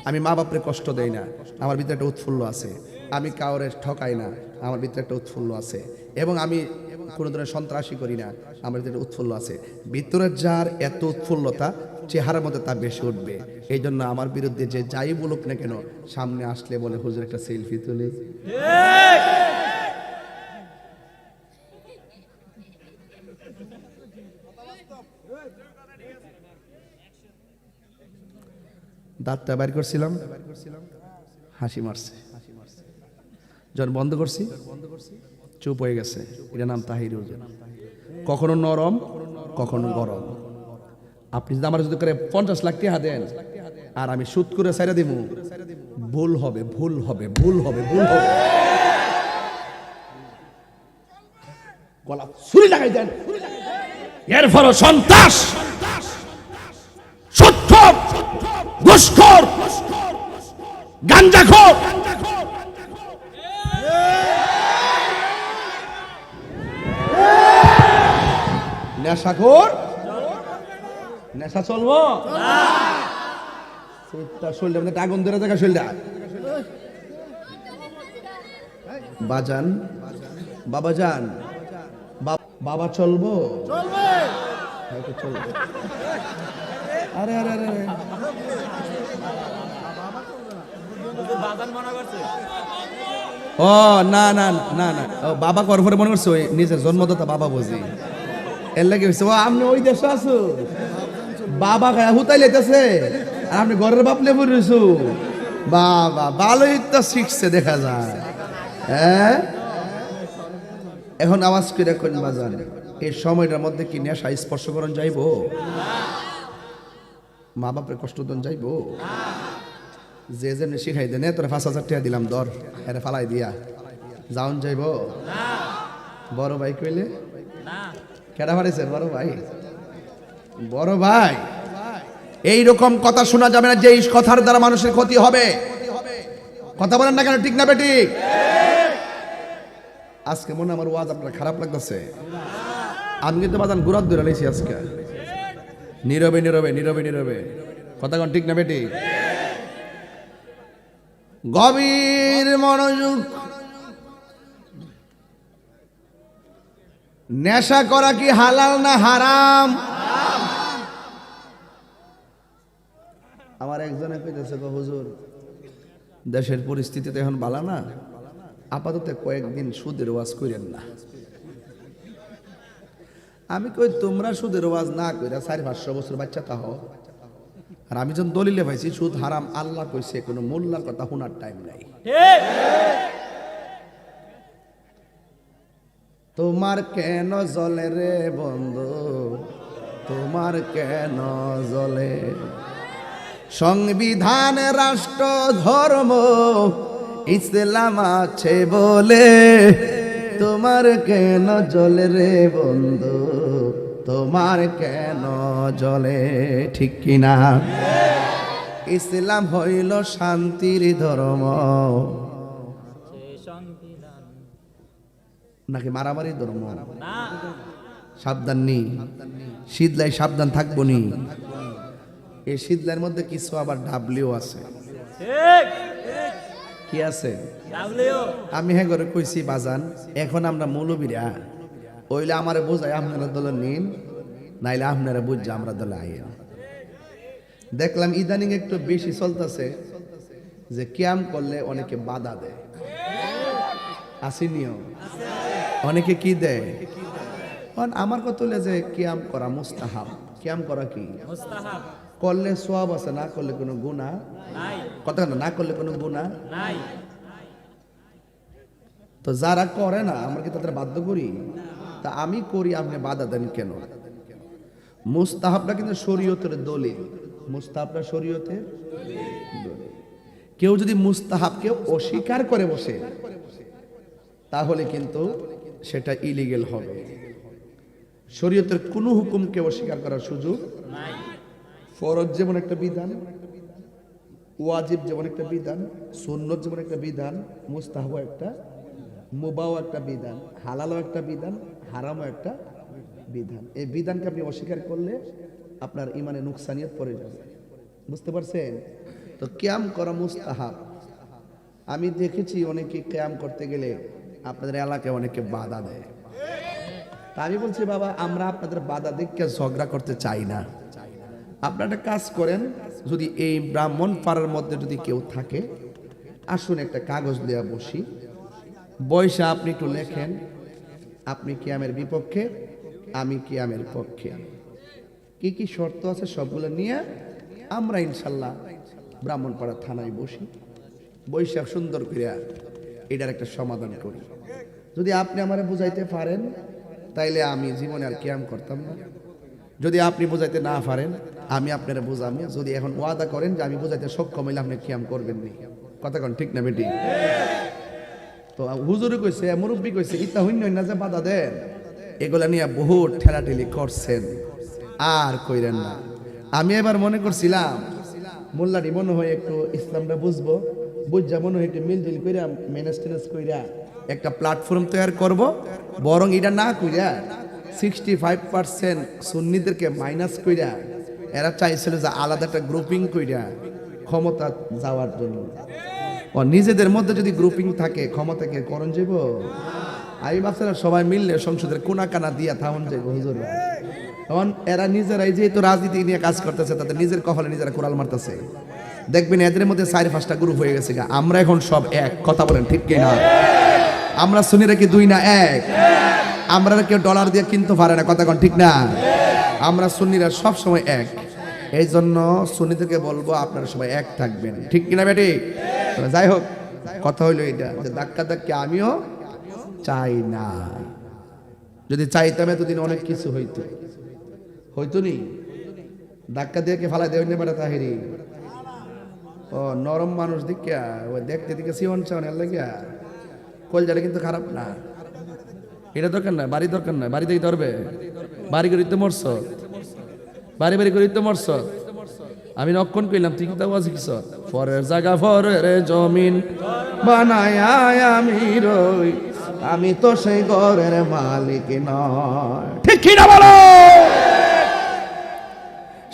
আমি মা বাপরে কষ্ট দেই না, আমার ভিতরে একটা উৎফুল্ল আছে। আমি কাউরে ঠকাই না, আমার ভিতরে একটা উৎফুল্ল আছে। এবং আমি কোনো ধরনের সন্ত্রাসী করি না, আমার ভিতরে উৎফুল্ল আছে। ভিতরের যার এত উৎফুল্লতা চেহারার মধ্যে তা বেশি উঠবে। এই জন্য আমার বিরুদ্ধে যে যাই বলুক না কেন, সামনে আসলে বলে হুজুর একটা সেলফি তুলি। দাঁতটা বাইর করছিলাম, হাসি মারছে। যখন বন্ধ করছি চুপ হয়ে গেছে। এটার নাম তাহির হুজুর। কখনো নরম, কখনো গরম। আপনি যদি আমার যদি করে 50 লাখ টাকা দেন আর আমি সুদ করে ছাইরা দিব, ভুল হবে, ভুল হবে, ভুল হবে, ভুল হবে। গলা ছুরি লাগাই দেন। এর ফলে সন্ত্রাস, সুদখোর, ঘুষখোর, গাঞ্জাখোর, নেশাখোর, নেশা চলবো শরীরটা মানে আগুন ধরে থাকা শরীরটা। বাজান, বাবা যান, বাবা চলবো, চলবে। আরে আরে আরে ও না না না না, বাবা করার পরে মনে করছে ওই নিজের জন্মদাতা বাবা বুঝি, এর লাগে হয়েছে। ও আপনি ওই দেশে আছো, বাবা খায় হুতাই লেতেছে আর আপনি ঘরের বাপ লেবু রয়েছো। বাবা ভালোই তো শিখছে দেখা যায়। হ্যাঁ, এখন আওয়াজ করে কোন বাজান এই সময়টার মধ্যে কি নেশা স্পর্শ করন যাইব? মা বাপের কষ্ট দেন যাইব? যে যেমনি শিখাই দেন, তোরা 5,000 টাকা দিলাম দর, এরা ফালাই দিয়া যাওন যাইব? বড় ভাই কইলে কেডা পারেছে? বড় ভাই, বড় ভাই এই রকম কথা শোনা যাবে না যে এই কথার দ্বারা মানুষের ক্ষতি হবে। কথা বলেন না কেন, ঠিক না বেঠিক? আজকে মনে আমার ওয়াজ আপনার খারাপ লাগতেছে। আমি কিন্তু বাদান গুরাত ধরে লাইছি আজকে, নীরবে নীরবে নীরবে নীরবে। কথা কোন ঠিক না বেঠিক? গভীর মনোযোগ। নেশা করা কি হালাল না হারাম? আমার একজনে কইতেছে, হুজুর দেশের পরিস্থিতিতে এখন ভালো না, আপাতত কয়েকদিন সুদের ওয়াজ করেন না। আমি কই তোমরা সুদের ওয়াজ না কইরা 400-500 বছর বাচ্চা তা হও, আর আমি যখন দলিলে পাইছি সুদ হারাম, আল্লাহ কইছে, কোনো মোল্লার কথা শোনার টাইম নাই। তোমার কেন জ্বলে রে বন্ধু, তোমার কেন জ্বলে? সংবিধান রাষ্ট্র ধর্ম ইসলাম আছে বলে তোমার কেন জ্বলে রে বন্ধু, তোমার কেন জ্বলে? ঠিক কিনা? ইসলাম হইল শান্তির ধর্ম, নাকি মারামারি ধর্ম? সাবধান নি, শীতলাই সাবধান থাকবো নি। এই শীতলাইয়ের মধ্যে কিছু আবার ডাবলিও আছে। কি আছে? আমি হ্যাঁ করে কইছি বাজান, এখন আমরা মৌলবীরা ওইলে আমারে বোঝাই আপনারা দলে নিন, নাইলে আপনারা বুঝছে আমরা দলে আইন। দেখলাম ইদানিং একটু বেশি চলতেছে যে ক্যাম করলে অনেকে বাধা দেয়, আসেনিও অনেকে কি দেয়। আমার কথা হলে যে ক্যাম করা মুস্তাহাব। ক্যাম করা কি মুস্তাহাব? করলে সওয়াব আছে, না করলে কোনো গুনাহ নাই। কথা না করলে কোনো গুনাহ নাই। তো যারা করে না আমরা কি তাদের বাধ্য করি? তা আমি করি, আপনি বাধা দেন কেন? মুস্তাহাবটা কিন্তু শরীয়তের দলিল। মুস্তাহাবটা শরীয়তের দলিল। কেউ যদি মুস্তাহাবকে অস্বীকার করে বসে তাহলে কিন্তু সেটা ইলিগেল হবে। শরীয়তের কোনো হুকুমকে অস্বীকার করার সুযোগ নাই। ফরজ যেমন একটা বিধান, ওয়াজিব যেমন একটা বিধান, সুন্নত যেমন একটা বিধান, মুস্তাহাব একটা, মুবাহ একটা বিধান, হালালও একটা বিধান, হারামও একটা বিধান। এই বিধানকে আপনি অস্বীকার করলে আপনার ইমানে নুকসানিয়ত পড়ে যাবে। বুঝতে পারছেন? তো কিয়াম করা মুস্তাহাব। আমি দেখেছি অনেকে কিয়াম করতে গেলে আপনাদের এলাকায় অনেকে বাধা দেয়। তা আমি বলছি বাবা, আমরা আপনাদের বাধা দেখে ঝগড়া করতে চাই না। আপনারা একটা কাজ করেন, যদি এই ব্রাহ্মণ পাড়ার মধ্যে যদি কেউ থাকে, আসুন একটা কাগজ দেওয়া বসি, বয়সে আপনি একটু লেখেন আপনি কিয়ামের বিপক্ষে, আমি কিয়ামের পক্ষে, কি কি শর্ত আছে সবগুলো নিয়ে আমরা ইনশাল্লাহ ব্রাহ্মণপাড়া থানায় বসি, বৈশা সুন্দর করে এটার একটা সমাধান করি। যদি আপনি আমারে বুঝাইতে পারেন তাইলে আমি জীবনে আর কিয়াম করতাম না। যদি আপনি বুঝাইতে না পারেন আমি আপনারা বুঝামি। যদি এখন ওয়াদা করেন যে আমি বুঝাইতে সক্ষম হইলে আপনি কিয়াম করবেন নি। কথা কোন ঠিক না বেটি? তো হুজুরে কইছে, মুরব্বী কইছে, ইতা হইন না যে বাধা দেন, এগুলা নিয়ে বহুত ঠেলাঠেলি করছেন, আর কইরেন না। আমি এবার মনে করছিলাম মোল্লাটি মনে হয় একটু ইসলামটা বুঝবো, বুঝা মনে হয় একটু মিলজুল কইরা ম্যানেজ টেনেজ কইরা একটা প্ল্যাটফর্ম তৈরি করব। বরং এটা না কইরা 65% সুন্নিদেরকে মাইনাস কইরা এরা চাইছিল যে আলাদা একটা গ্রুপিং কইরা ক্ষমতা যাওয়ার জন্য। ও নিজেদের মধ্যে যদি গ্রুপিং থাকে ক্ষমতাকে করণ যাব। আমি ভাবছিলাম সবাই মিললে সংসদের কোনা কানা দিয়া থাউন যাইব হুজুররা। তখন এরা নিজেরাই যেহেতু রাজনীতি নিয়ে কাজ করতেছে, তাদের নিজের কপালে নিজেরা কোরাল মারতেছে। দেখবেন এদের মধ্যে 4-5টা গ্রুপ হয়ে গেছে। আমরা এখন সব এক। কথা বলেন ঠিক কিনা? আমরা সুন্নিরা কি দুই না এক? আমরা কেউ ডলার দিয়ে কিনতে পারে না। কথা কোন ঠিক না? আমরা সুন্নিরা সব সময় এক। এই জন্য সুন্নিদেরকে বলবো আপনারা সবাই এক থাকবেন। ঠিক কিনা বেটি? যাই হোক, কথা হইলো এটা যে ধাক্কা ধাক্কি আমিও চাই না। যদি চাইতাম এতদিন অনেক কিছু হইতো, হইতো নি। ধাক্কা দিয়ে কে ফালাই দেবেন না তাহিরি। ও নরম মানুষ দিকা ওই দেখতে দিকে সিওন চাওয়ান লাগিয়া কলজাটা কিন্তু খারাপ না। এটা দরকার না, বাড়ি দরকার না। বাড়ি থেকে ধরবে, বাড়ি করে তো মরছ, বাড়ি বাড়ি করে তো মরছ। আমি নক্ষণ কইলাম তুই কথা বলছি কিস পরের জায়গা পরের জমিন বানায় আমি রই, আমি তো সেই ঘরের মালিক নয়। ঠিক কি না বলো?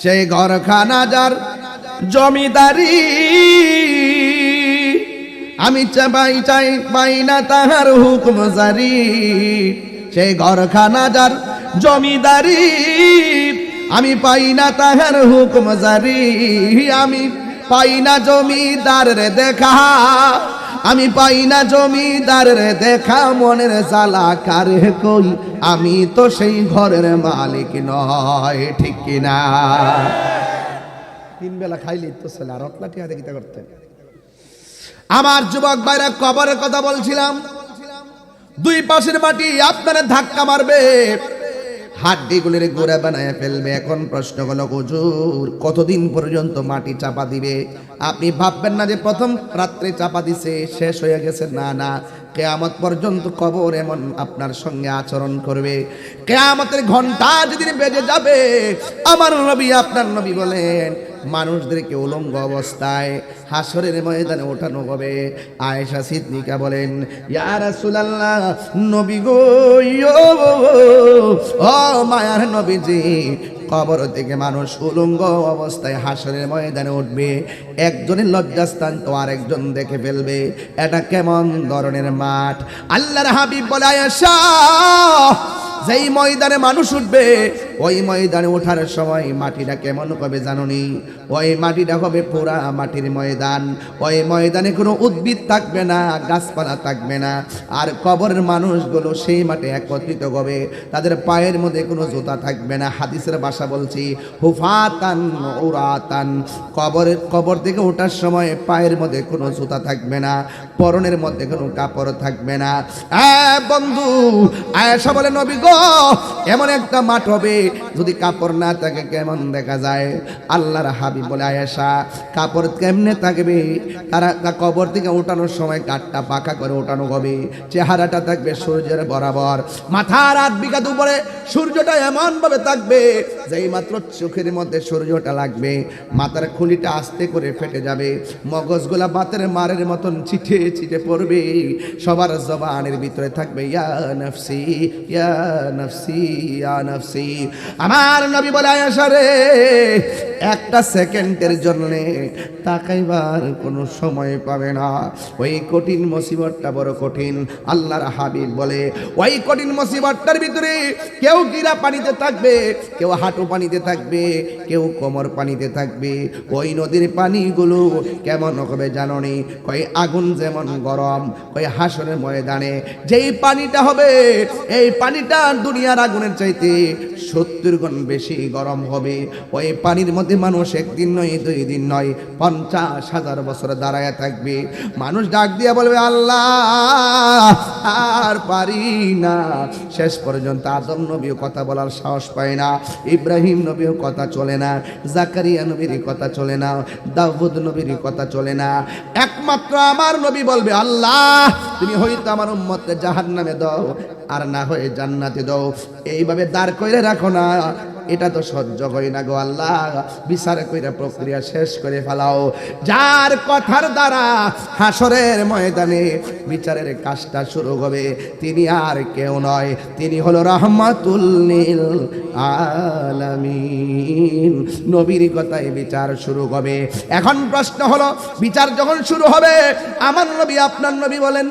সেই ঘরখানা যার জমিদারি, আমি পাই না তাহার হুকুম জারি। সেই ঘরখানা যার জমিদারি, আমি পাই না তাহার হুকুম জারি। আমি পাই না জমিদার রে দেখা, আমি পাই না জমিদার রে দেখা, মনের জ্বালা কারে কই, আমি তো সেই ঘরের মালিক নয়। ঠিক কিনা? তিন বেলা খাইলি তো ছেলে আর অতলা টিয়া দেখিতে করতেন। আমার যুবক ভাইরা, কবরের কথা বলছিলাম। দুই পাশের মাটি আপনারা ধাক্কা মারবে, হাড্ডিগুলির গোড়া বানায় ফেলবে। এখন প্রশ্ন হলো, হুজুর কতদিন পর্যন্ত মাটি চাপা দিবে? আপনি ভাববেন না যে প্রথম রাত্রে চাপা দিছে শেষ হয়ে গেছে, না না, কিয়ামত পর্যন্ত কবর এমন আপনার সঙ্গে আচরণ করবে। কিয়ামতের ঘন্টা যেদিন বেজে যাবে, আমার নবী আপনার নবী বলেন মানুষদেরকে উলঙ্গ অবস্থায় হাসরের ময়দানে ওঠানো হবে। আয়েশা সিদ্দিকা বলেন, ইয়া রাসূলুল্লাহ, নবী গো, ও মায়ার নবীজি, কবর থেকে মানুষ উলঙ্গ অবস্থায় হাসরের ময়দানে উঠবে। একজনের লজ্জাস্থান তো আরেকজন দেখে ফেলবে। এটা কেমন ধরনের মাঠ? আল্লাহর হাবিব বলে, আয়েশা, যেই ময়দানে মানুষ উঠবে, ওই ময়দানে ওঠার সময় মাটিটা কেমন হবে জানুনি? ওই মাটিটা হবে পুরা মাটির ময়দান। ওই ময়দানে কোনো উদ্ভিদ থাকবে না, গাছপালা থাকবে না। আর কবরের মানুষগুলো সেই মাঠে একত্রিত হবে, তাদের পায়ের মধ্যে কোনো জুতা থাকবে না। হাদিসের ভাষা বলছি, হুফাতান উরাতান। কবর থেকে ওঠার সময় পায়ের মধ্যে কোনো জুতা থাকবে না, পরনের মধ্যে কোনো কাপড় থাকবে না। বন্ধু, আয়েশা বলে, নবী গো, এমন একটা মাঠ হবে, যদি কাপড় না থাকে কেমন দেখা যায়? আল্লাহর হাবিব বলে, আয়েশা, কাপড় কেমনে থাকবে? তারা কবর থেকে ওঠানোর সময় কাঠটা পাকা করে ওঠানো হবে। চেহারাটা থাকবে সূর্যের বরাবর, মাথার 8 বিঘা উপরে সূর্যটা এমন ভাবে থাকবে, যেই মাত্র চোখের মধ্যে সূর্যটা লাগবে, মাথার খুলিটা আস্তে করে ফেটে যাবে, মগজগুলা বাতের মারের মতন ছিটে ছিটে পড়বে। সবার জবানের ভিতরে থাকবে, ইয়া নফসি ইয়া নফসি ইয়া নফসি। আমার নবী বলে, আয়েশা রে, একটা সেকেন্ডের জন্য তাকাইবার কোনো সময় পাবে না। ওই কঠিন মুসিবতটা বড় কঠিন। আল্লাহর হাবিব বলে, ওই কঠিন মুসিবতটার ভিতরে কেউ গিরা পানিতে থাকবে, কেউ হাঁটু পানিতে থাকবে, কেউ কোমর পানিতে থাকবে। ওই নদীর পানিগুলো কেমন হবে জানোনি? কই আগুন যেমন গরম, ওই হাসরের ময়দানে যেই পানিটা হবে, এই পানিটা দুনিয়ার আগুনের চাইতে 70 গুণ বেশি গরম হবে। ওই পানির মধ্যে মানুষ একদিন নয়, 2 দিন নয়, 50,000 বছর দাঁড়ায় থাকবে। মানুষ ডাক দিয়া বলবে, আল্লাহ আর পারি না। শেষ পর্যন্ত আদম নবীও কথা বলার সাহস পায় না, ইব্রাহিম নবীও কথা চলে না, জাকারিয়া নবীর কথা চলে না, দাউদ নবীর কথা চলে না। একমাত্র আমার নবী বলবে, আল্লাহ তুমি হয়তো আমার উম্মতকে জাহান্নামে দাও, আর না হয়ে জান্নাতে দাও। এইভাবে দাঁড় করে রাখো না, এটা তো সহ্য হয় না গো আল্লাহ। বিচার কইরা প্রক্রিয়া শেষ করে ফেলাও। যার কথার দ্বারা হাসরের ময়দানে বিচারের কাজটা শুরু হবে, তিনি আর কেউ নয়, তিনি হলো রাহমাতুল লিল আলামিন। নবীর কথায় বিচার শুরু হবে। এখন প্রশ্ন হলো, বিচার যখন শুরু হবে, আমার নবী আপনার নবী বলেন,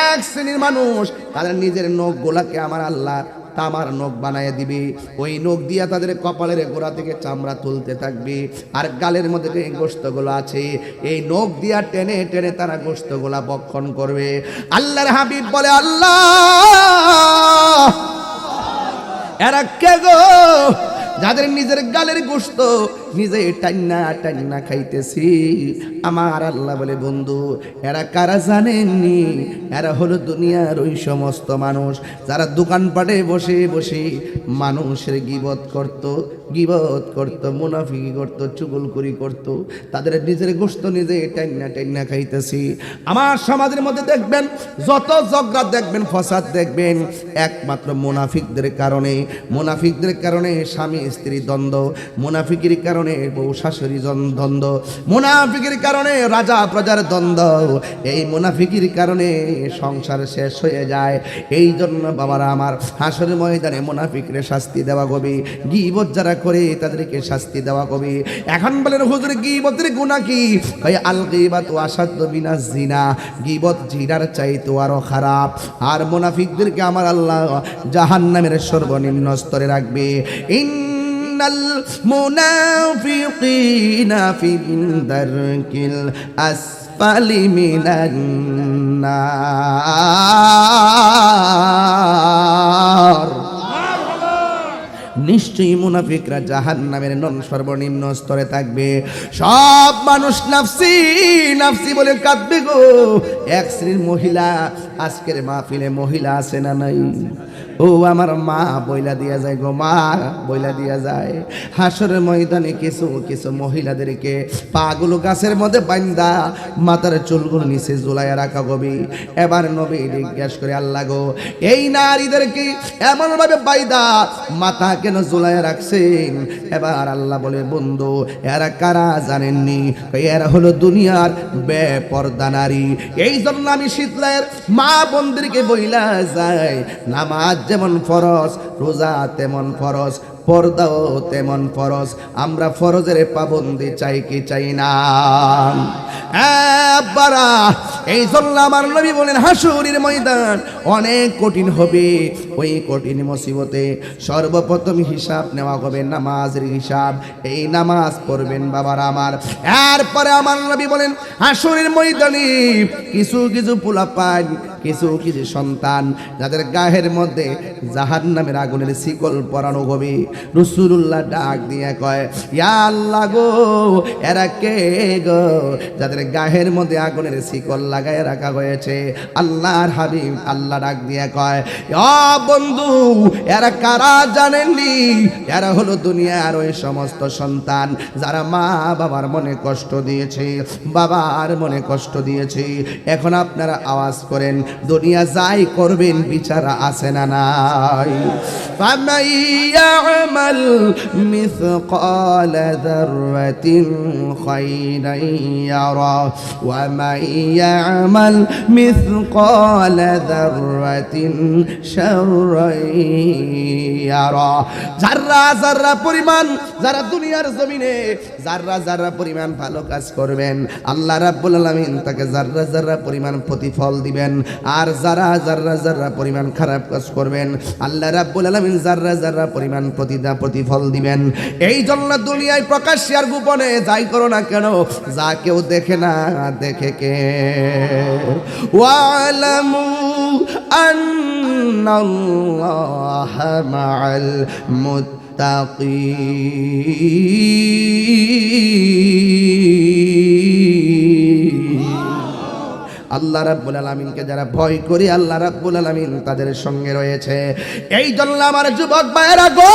এক শ্রেণীর মানুষ তাদের নিজের নখগুলাকে আমার আল্লাহ তামার নখ বানায় দিবে। ওই নখ দিয়া তাদের কপালের গোড়া থেকে চামড়া তুলতে থাকবে, আর গালের মধ্যে যে গোশতগুলো আছে, এই নখ দিয়া টেনে টেনে তারা গোশতগুলা ভক্ষণ করবে। আল্লাহর হাবিব বলে, আল্লাহ এরা কে গো, যাদের নিজের গালের গোশত নিজে টান্না টান্না খাইতেছি? আমার আল্লাহ বলে, বন্ধু এরা কারা জানেননি? এরা হলো দুনিয়ার ওই সমস্ত মানুষ যারা দোকানপাটে বসে বসে মানুষের গীবত করত, মুনাফিকি করত, চুগলখড়ি করত, তাদের নিজের গোশত নিজে টান্না টান্না খাইতেছি। আমার সমাজের মধ্যে দেখবেন যত ঝগড়া দেখবেন, ফসাদ দেখবেন, একমাত্র মুনাফিকদের কারণে। মুনাফিকদের কারণে স্বামী স্ত্রী দ্বন্দ্ব, মুনাফিকের কারণে কারণে বউ শাশুড়ি দ্বন্দ্ব, মুনাফিকের কারণে রাজা প্রজার দ্বন্দ্ব, এই মুনাফিকের কারণে সংসার শেষ হয়ে যায়। এই জন্য বাবারা আমার হাসরের ময়দানে মুনাফিকরে শাস্তি দেওয়া কবি, গীবত যারা করে তাদেরকে শাস্তি দেওয়া কবি। এখন বলেন হুজুর গীবতের গুনাহ কি? ভাই আল গীবাতু আসাদ্দু মিনাজ জিনা, গীবত জিনার চাইতে আরো খারাপ। আর মুনাফিকদেরকে আমার আল্লাহ জাহান্নামের সর্বনিম্ন স্তরে রাখবে। ইন্নাল মুনাফিকিনা ফিদ দারকিল আসফালি মিনান নার, নিশ্চয়ই মুনাফিকরা জাহান্নামের সর্বনিম্ন স্তরে থাকবে। সব মানুষ নাফসি নাফসি বলে কাঁদবে গো। এক শ্রেণীর মহিলা, আজকের মাহফিলে মহিলা আছে না নাই? ও আমার মা বইলা দিয়া যায় গো, মা বইলা দিয়া যায়। হাসরের ময়দানে কিছু কিছু মহিলাদেরকে পাগুলো গাছের মধ্যে বাইন্দা মাথার চুলগুলো নিচে ঝুলাইয়া রাখা গবি। এবার নবী জিজ্ঞাসা করে, আল্লাহ গো এই নারীদেরকে এমন ভাবে বাইদা মাথা কেন ঝুলাইয়া রাখছেন? এবার আল্লাহ বলে, বন্ধু এরা কারা জানেননি? এরা হলো দুনিয়ার বেপরদা নারী। এই জন্য আমি শীতলায়ের মা বোনদেরকে বইলা যাই, নামাজ যেমন ফরজ, রোজা তেমন ফরজ, পর্দাও তেমন ফরজ। আমরা ফরজের পাবন্দি চাই কি চাই না? এই জন্য আমার নবী বলেন হাসুরের ময়দান অনেক কঠিন হবে। ওই কঠিন মুসিবতে সর্বপ্রথম হিসাব নেওয়া হবে নামাজের হিসাব। এই নামাজ পড়বেন বাবার আমার। এরপরে আমার নবী বলেন হাসুরের ময়দানে কিছু কিছু পোলাপান, কিছু কিছু সন্তান যাদের গায়ের মধ্যে জাহান্নামের আগুনের শিকল পরানো হবে। রাসূলুল্লাহ ডাক দিয়ে কয়, ইয়া আল্লাহ গো এরা কে গো যাদের গায়ের মধ্যে আগুনের শিকল লাগায় রাখা হয়েছে? আল্লাহর হাবিব আল্লাহ ডাক দিয়ে কয়, ও বন্ধু এরা কারা জানেননি? এরা হলো দুনিয়ার ওই সমস্ত সন্তান যারা মা বাবার মনে কষ্ট দিয়েছে, বাবার মনে কষ্ট দিয়েছে। এখন আপনারা আওয়াজ করেন, দুনিয়া যাই করবেন বিচার আছে না নাই? ফামান ইয়ামাল মিসকাল যাররাতিন খায়রান ইয়ারা ওয়া মান ইয়ামাল মিসকাল যাররাতিন শাররান ইয়ারা। যারা যারা পরিমাণ যারা দুনিয়ার জমিনে যারা যারা পরিমাণ ভালো কাজ করবেন, আল্লাহ রাব্বুল আলামিন তাকে যারা যারা পরিমাণ প্রতিফল দিবেন। আর যারা যারা যারা পরিমাণ খারাপ কাজ করবেন, আল্লাহ রাব্বুল আলামিন যারা যারা পরিমাণ প্রতিফল দিবেন। এই জন্য দুনিয়ায় প্রকাশ্যে আর গোপনে যাই করো না কেন, যা কেউ দেখে না দেখে কে? ওয়ালামু আন্নাল্লাহা মাআল মুত্তাকিন। আল্লাহ রাব্বুল আলামিনকে যারা ভয় করে আল্লাহ রাব্বুল আলামিন তাদের সঙ্গে রয়েছে। এই জন্য আমার যুবক ভাইয়েরা গো,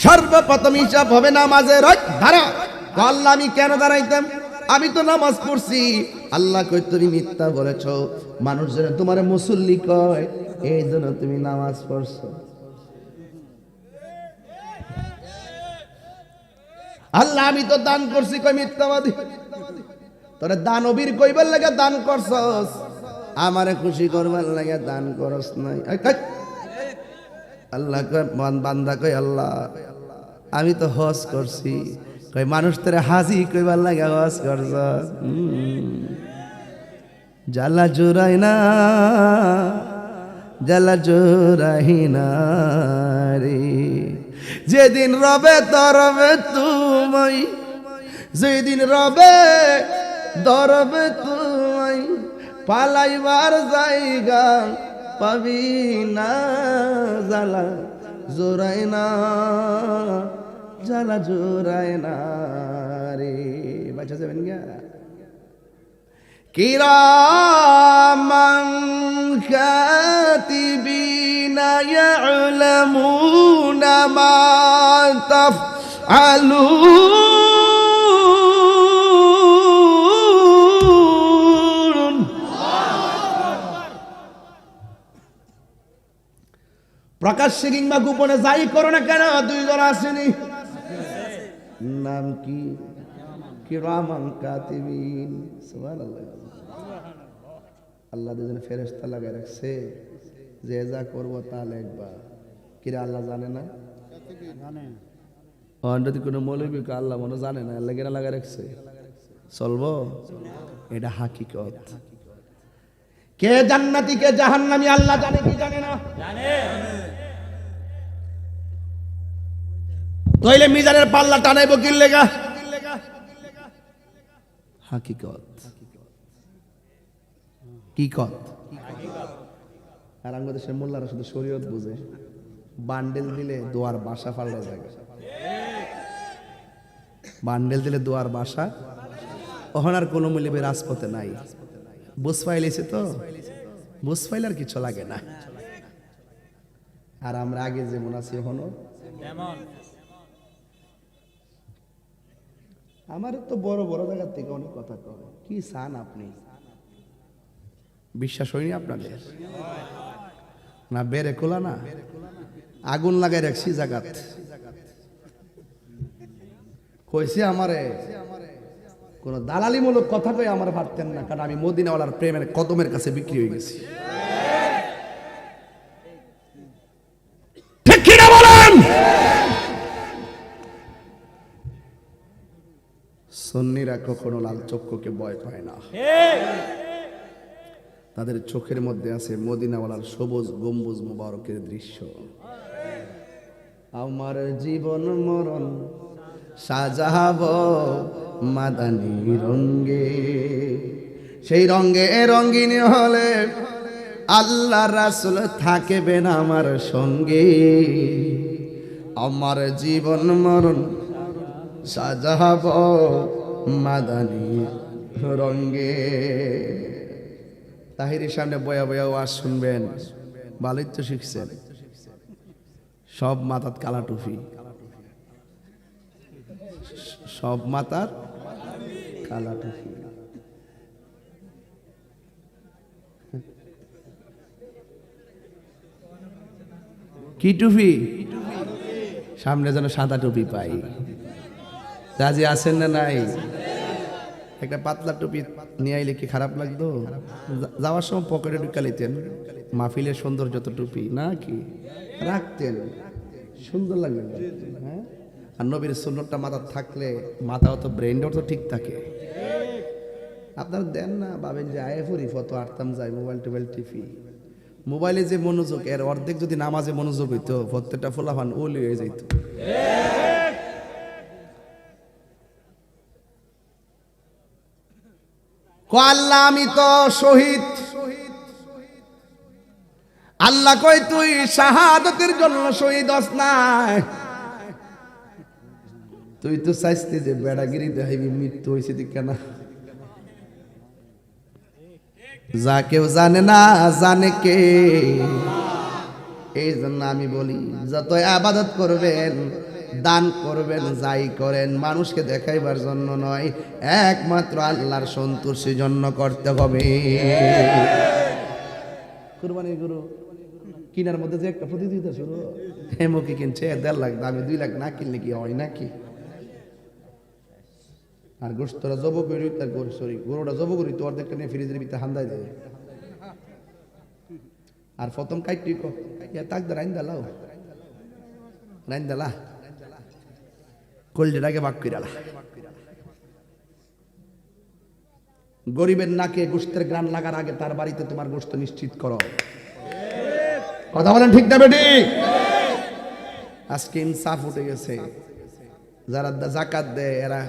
সর্বপ্রথম হিসাব হবে নামাজের। দাঁড়া, আল্লাহ আমি কেন দাঁড়াইতাম? আমি তো নামাজ পড়ছি। আল্লাহ কই তুমি মিথ্যা বলেছো, মানুষ যেন তোমার মুসল্লি কয়, এই জন্য তুমি নামাজ পড়ছো। আল্লাহ আমি তো দান করছি, কই মিথ্যাবাদী। তোরা দানবীর কইবার লাগে দান করছস, আমারে খুশি করবার লাগে দান করস নাই। আল্লাহ কয় বান্দা কই আল্লাহ আমি তো হজ করছি। কই মানুষ তোরে হাজি কইবার লাগে হজ করছস। জ্বালা জোরাই না, জ্বালা জোরাই না রে, যেদিন রবে তরবে তুমি, যেদিন রবে ধরবে তুমি, পালাইবার জায়গা পাবি না। জ্বালা জোরাই না, জ্বালা জোরাই না রে। বাচ্চা যাবেন গা কিরামান কাতিবিনা ইয়ালামুনা মা তাফআলুন। প্রকাশ্যে কিংবা গোপনে যাই করো না কেন, দুইজন আসেনি, নাম কি? কিরামান কাতিবিন। সুবহানাল্লাহ। আল্লাহ দুজন ফেরেশতা লাগায় রাখছে, যে যা করবো তা লিখবা। কিরা আল্লাহ জানে না? যদি কোনো মৌলবী আল্লাহ মনে জানে না, আল্লাহ কেনা লাগায় রাখছে, চলবো? এটা হাকিকত। কে জান্নাতি কে জাহান্নামী আল্লাহ জানে কি জানে না? তাইলে মিজানের পাল্লা টানাইবো কি লেগা? হাকিকত। কি কত? আর বাংলাদেশের মোল্লারা শুধু শরীয়ত বুঝে, বান্ডেল দিলে দোয়ার বাসা পাল্টা যায়, বান্ডেল দিলে দোয়ার বাসা। ওখানে আর কোনো মূল্যে রাজপথে নাই, বুঝ পাইলেছে তো, বুঝ পাইলে আর কিছু লাগে না। আর আমরা আগে যেমন আছি এখনো আমার তো বড় বড় জায়গার থেকে অনেক কথা কয়, কি চান আপনি? বিশ্বাস হয়নি আপনাদের? না বেড়ে খোলা না, আগুন লাগাই রাখছি জায়গাত। কইছে আমারে কোন দালালিমূলক কথা কই আমার পারতেন না, কারণ আমি মদিনাওয়ালার প্রেমের কদমের কাছে বিক্রি হয়ে গেছি। ঠিক কি না বলেন? সুন্নিরা কখনো লাল চক্ষুকে ভয় পায় না, তাদের চোখের মধ্যে আছে মদিনাওয়ালার সবুজ গম্বুজ মুবারকের দৃশ্য। আমার জীবন মরণ সাজাবো মাদানী রঙ্গে, সেই রঙ্গে রঙ্গিনী হলে আল্লাহ রাসূল থাকবেন আমার সঙ্গে। আমার জীবন মরণ সাজাবো মাদানী রঙ্গে। তাহিরের সামনে বয়া বয়া ওয়াজ শুনবেন, ভালোই তো শিখছেন। সব মাথার কালা টুপি, সব মাথার কালা টুপি। কি টুপি? সামনে যেন সাদা টুপি পাই। রাজি আছেন না নাই? একটা পাতলা টুপি নিয়ে আইলে কি খারাপ লাগতো? যাওয়ার সময় পকেটে ঢুকা লিতেন, মাহফিলের সৌন্দর্য তো টুপি না কি রাখতেন, সুন্দর লাগবে। হ্যাঁ, আর নবীর সুন্নতটা মাথা থাকলে মাথাও তো ব্রেনটাও তো ঠিক থাকে। আপনারা দেন না, ভাবেন যে আয়ে ফুরি ফটো আটতাম যাই, মোবাইল টোবাইল টিপি। মোবাইলে যে মনোযোগ, এর অর্ধেক যদি নামাজে মনোযোগ হইতো, প্রত্যেকটা ফোলাফান ওলি হয়ে যাইত। আল্লাহ আমি তো শহীদ, আল্লাহ কই তুই শাহাদতের জন্য শহীদ হস নাই, তুই তো চাইতে যে বেড়াগিরি দেখাইবি, মৃত্যু হয়েছে দিক কেনা। যা কেউ জানে না জানে কে। এই জন্য আমি বলি, যত আবাদত করবেন, দান করবেন, যাই করেন মানুষকে দেখাইবার জন্য নয়, একমাত্র আল্লাহর সন্তুষ্টির জন্য করতে হবে। কুরবানির গরু কিনার মধ্যে যে একটা প্রতিযোগিতা শুরু, হেমকি কিনছে 1.5 লাখ দামে 2 লাখ না কিনলে কি হয় নাকি? আর গোস্তরা জব করি, তার গরুটা জব করি তো অর্ধেকটা নিয়ে ফ্রিজের ভিতরে হান্দাই দেয়। আর প্রথম কাইটি তাকদা রাইন দালাও, রাইন দালা কলজেটাকে বাক কইরালা। গরিবের নাকে গোস্তের গ্রান লাগার আগে তার বাড়িতে তোমার গোস্ত নিশ্চিত করো। কথা বলেন ঠিক না বেটি? আজকে ইনসাফ উঠে গেছে, যারা জাকাত দেয় এরা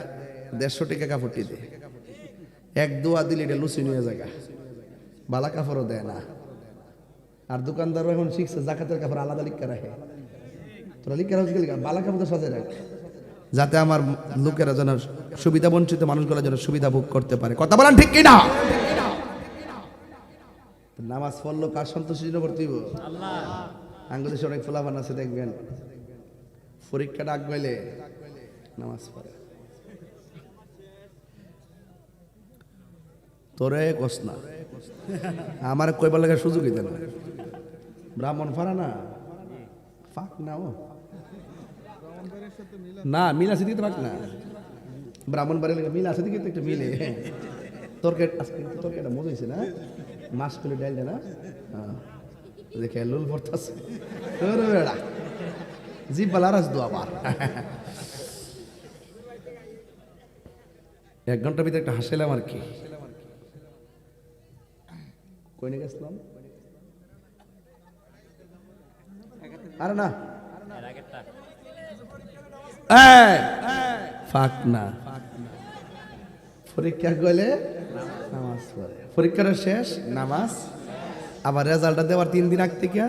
150 টাকা কাপড়টি দেয়, এক দোয়া দিলে এটা লুচি নিয়ে জায়গা, বালা কাপড়ও দেয় না। আর দোকানদারও এখন শিখছে জাকাতের কাপড় আলাদা লিখা রাখে। তোরা লিখা রাখছে বালা কাপড় সাজায় রাখ, যাতে আমার লোকেরা যেন সুবিধা বঞ্চিত মানুষগুলো যেন সুবিধা ভোগ করতে পারে। কথা বলেন ঠিক কিনা? নামাজ পড়লো কার সন্তোষের জন্য পড়তে হইব? বাংলাদেশে অনেক ফলাফান আছে, দেখবেন পরীক্ষা ডাক গেলে নামাজ পড়ে। তোরে কস না, আমার কইবার লাগে সুযোগই দেন। ব্রাহ্মণ ফারা না, ফাঁক না ও না, মিল আছে দিকে তো ফাঁক না, ব্রাহ্মণবাড়ির লেগে মিল আছে দিকে তো একটু মিলে। তরকারি আজকে তরকারিটা মজা হয়েছে না, মাছ করে ডাইলটা না, দেখে লুল পড়তেছে জি বালারাজ দো আবার। 1 ঘন্টার ভিতরে একটা হাসিলাম আর কি। কইনে গেছিলাম আরে না ফাঁক না, পরীক্ষা গেলে নামাজ পড়ে, পরীক্ষাটা শেষ নামাজ, আবার রেজাল্টটা দেওয়ার 3 দিন আগ থেকে,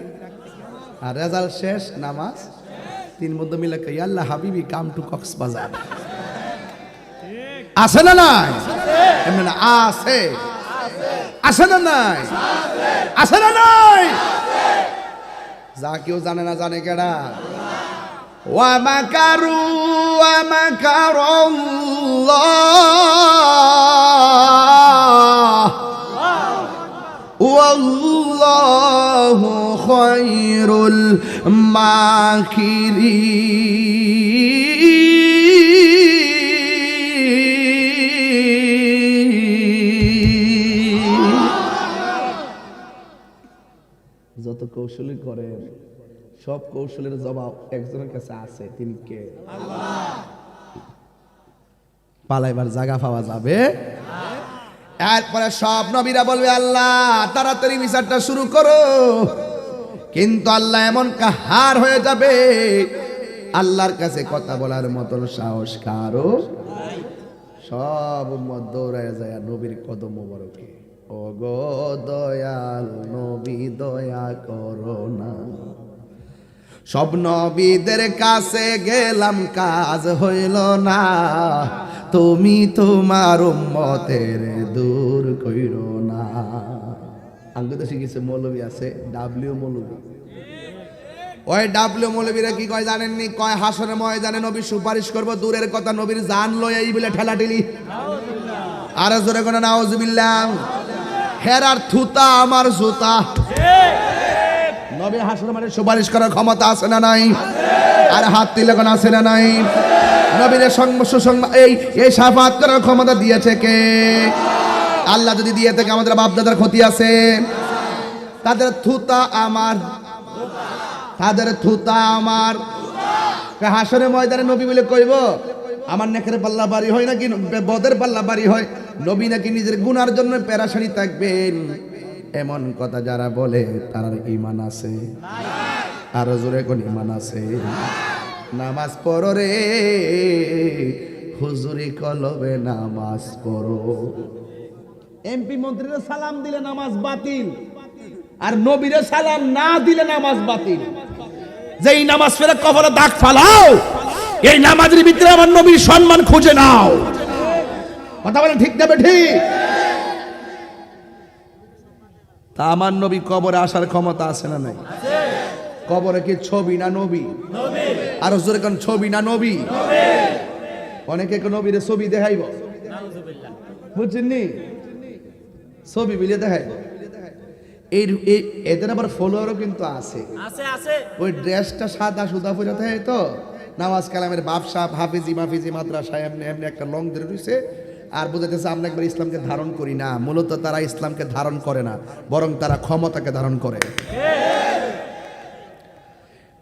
আর রেজাল্ট শেষ নামাজ, 3 মধ্যে মিলে আল্লাহ হাবিবি কাম টু কক্সবাজার। আছে না নাই? এমনি না আছে, আছে না নাই? আছে না নাই? যা কেউ জানে না, জানে কেডা? ওয়া মাকারু ওয়া মাকারাল্লাহ ওয়াল্লাহু খায়রুল মাকিরিন। যত কৌশলী করেন সব কৌশলের জবাব একজনের কাছে আছে, তিনি কে? আল্লাহ। পালাইবার জায়গা পাওয়া যাবে। এরপরে সব নবীরা বলবে আল্লাহ তাড়াতাড়ি বিচারটা শুরু করো, কিন্তু আল্লাহ এমন কাহার হয়ে যাবে, আল্লাহর কাছে কথা বলার মতো সাহস কারো নাই। সব উম্মত দৌড়ায় যায় নবীর কদম মোবারকে, ও গো দয়াল নবী দয়া করো না। সব নবীদের কাছে গেলাম কাজ হইল না, তুমি তোমার উম্মতের দূর কইরো না। আঙ্গুতে শিখেছে মৌলবী আছে, ডাব্লিউ মৌলবী। ওই ডাব্লিউ মৌলবীরা কি কয় জানেননি? কয় হাসরের ময়দানে নবী সুপারিশ করব, দূরের কথা নবীর জান লয় এই বলে ঠেলাঠেলি। আর জোরে কোন নাউজুবিল্লাহ। হেরার থুতা আমার জুতা। নবী হাসরের মানে সুপারিশ করার ক্ষমতা আছে না নাই? আর হাত তুলে কোন আছে না নাই? নবীর সুসংবাদ এই শাফাত করার ক্ষমতা দিয়েছে কে? আল্লাহ যদি দিয়ে থাকে আমাদের বাপ দাদার ক্ষতি আছে? তাদের থুতা আমার, তাদের থুতা আমার। হাসরের ময়দানে নবী বলে কইব আমার নেকের পাল্লা বাড়ি হয় নাকি বদের পাল্লা বাড়ি হয়, নবী নাকি নিজের গুনার জন্য পেরাশানি থাকবেন, এমন কথা যারা বলে তার ঈমান আছে? আর জোরে কোন ঈমান আছে? নামাজ পড়ো রে হুজুরি কলবে নামাজ পড়ো। এমপি মন্ত্রীরা সালাম দিলে নামাজ বাতিল, আর নবীরে সালাম না দিলে নামাজ বাতিল। যেই নামাজ ফেরে কবরে দাগ ফালাও, এই নামাজের ভিতরে আমার নবীর সম্মান খুঁজে নাও। কথা বলেন ঠিক না ঠিক? তা আমার নবী কবরে আসার ক্ষমতা আছে না নাই? কবরে কি ছবি না নবী? আর জোরে কোন ছবি না নবী? অনেকে কোন নবীর ছবি দেখাইব, বুঝছেন নি? ছবি বিলে দেখাইব। এই এদের আবার ফলোয়ারও কিন্তু আছে। ওই ড্রেসটা সাদা সুদা পরে থাকে তো, নামাজ কালামের বাপসা হাফিজি মাফিজি মাদ্রাসায় এমনি এমনি একটা লং ধরে রয়েছে, আর বোঝাতেছে আমরা একবার ইসলামকে ধারণ করি না। মূলত তারা ইসলামকে ধারণ করে না, বরং তারা ক্ষমতাকে ধারণ করে।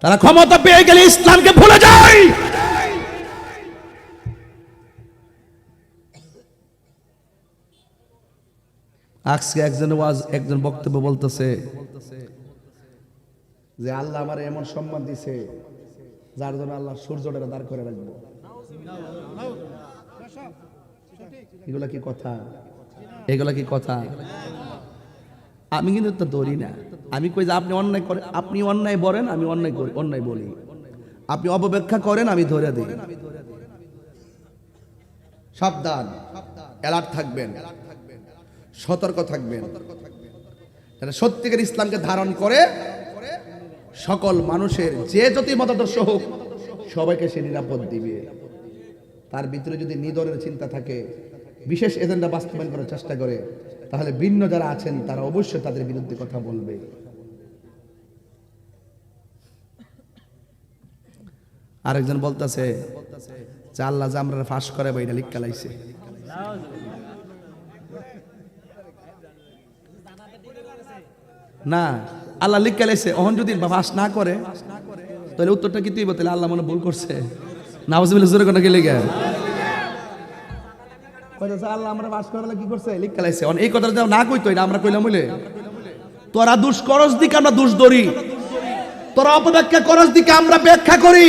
তারা ক্ষমতা পেয়ে গেলে ইসলামকে ভুলে যায়। আজকে একজন বক্তব্য বলতেছে যে আল্লাহ আমার এমন সম্মান দিছে যার জন্য আল্লাহ সূর্যটা দাঁড় করে রাখবো। এগুলা কি কথা? এগুলা কি কথা? আমি কিন্তু তো ধরি না। আমি কই যে আপনি অন্যায় করেন, আপনি অন্যায় বলেন, আমি অন্যায় করি, অন্যায় বলি। আপনি অপব্যাখ্যা করেন, আমি ধরে দিই। সাবধান, অ্যালার্ট থাকবেন, সতর্ক থাকবেন। যারা সত্যিকার ইসলামকে ধারণ করে সকল মানুষের যে যতই মতাদর্শ হোক সবাইকে সে নিরাপদ দিবে। তার ভিতরে যদি নিদরের চিন্তা থাকে, বিশেষ এজেন্ডা বাস্তবায়ন করার চেষ্টা করে, তাহলে ভিন্ন যারা আছেন তারা অবশ্যই তাদের বিরুদ্ধে কথা বলবে। আরেকজন বলতেছে যে আল্লাহ যে আমরা ফাঁস করে বা এটা লিখা লাইছে। না, আল্লাহ লিখা লাইছে। অহন যদি ফাঁস না করে তাহলে উত্তরটা কি তুই বলতে আল্লাহ মনে ভুল করছে? নাউজুবিল্লাহ জোরে কোন গেলে গে আল্লাহ আমরা ফাঁস করে কি করছে লিখা লাইছে। এই কথাটা না কইতো, এটা আমরা কইলাম বলে তোরা দুষ করস দিকে আমরা দোষ ধরি, তোরা অপব্যাখ্যা করস দিকে আমরা ব্যাখ্যা করি।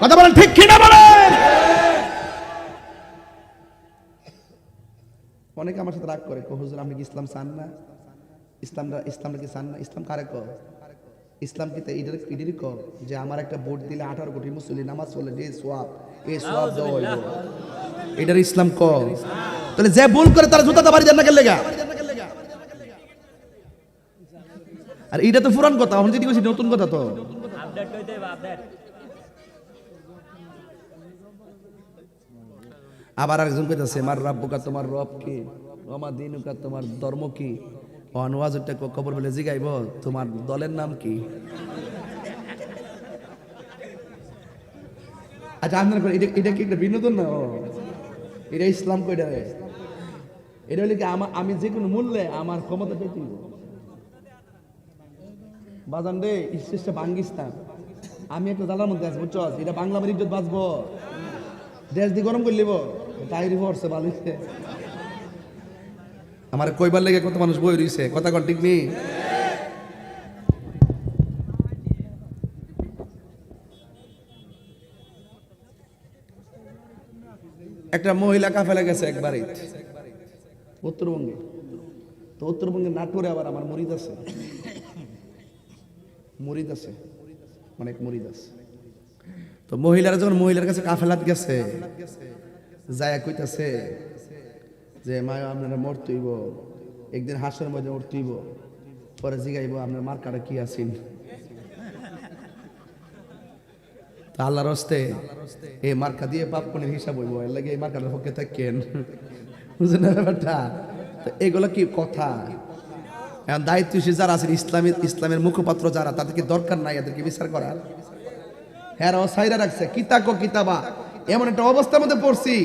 কথা বলেন ঠিক কি না বলেন? অনেকে আমার সাথে রাগ করে, হুজুর আপনি কি ইসলাম চান না? ইসলামটা কি চান না? ইসলাম কারে কো? ইসলাম কি ইডেরই কো যে আমার একটা ভোট দিলে 18 কোটি মুসলিম নামাজ পড়লে যে সোয়াব, এই সোয়াব দেওয়া হইব, এটার ইসলাম কো? তাহলে যে ভুল করে তারা জুতা বাড়ি দেন না কেন লেগা? আর এটা তো পুরান কথা, এখন যদি কইছি নতুন কথা তো আপডেট কইতে হবে, আপডেট। আবার আরেকজন কইতাছে মার রাব্বুকা, তোমার রব কি? ওমা দিনুকা, তোমার ধর্ম কি? অনওয়াজটা কবর বলে জিগাইব তোমার দলের নাম কি? আচ্ছা আপনার এটা কি একটা বিনোদন না? এটা ইসলাম কইটা রে? এটা হলে কি আমি যে কোনো মূল্যে আমার ক্ষমতা পেতে দিব বাজান রে, ইসেসটা ভাঙ্গিস না। আমি একটা জ্বালার মধ্যে আছি বুঝছো, এটা বাংলা বাড়ির ইজ্জত বাঁচবো, দেশ দিয়ে গরম করে লিব, তাইরি পড়ছে বালিছে। আমার কইবার লেগে কত মানুষ বই রইছে, কথা কন ঠিক নেই? একটা মহিলা কাফেলা গেছে একবারে উত্তরবঙ্গে। তো উত্তরবঙ্গে নাটোরে আবার আমার মুরিদ আছে, অনেক মুরিদ আছে। তো মহিলারা যখন মহিলার কাছে কাফেলাত গেছে, যায় কইতাছে যে মা আপনারা মরতেইব, একদিন হাসের মধ্যে মরতেইব, পরে জিগাইব আপনার মার্কাটা কি আছেন। তা আল্লাহর হস্তে এই মার্কা দিয়ে পাপ পুণ্যের হিসাব হইব, এর লাগে এই মার্কাটার পক্ষে থাকেন, বুঝলেন না ব্যাপারটা? তো এগুলো কি কথা? এখন দায়িত্বশীল যারা আছেন, ইসলামের মুখপাত্র যারা, তাদেরকে দরকার নাই এদেরকে বিচার করার? হ্যাঁ সাইরা রাখছে কিতাবা, এমন একটা অবস্থার মধ্যে পড়ছি,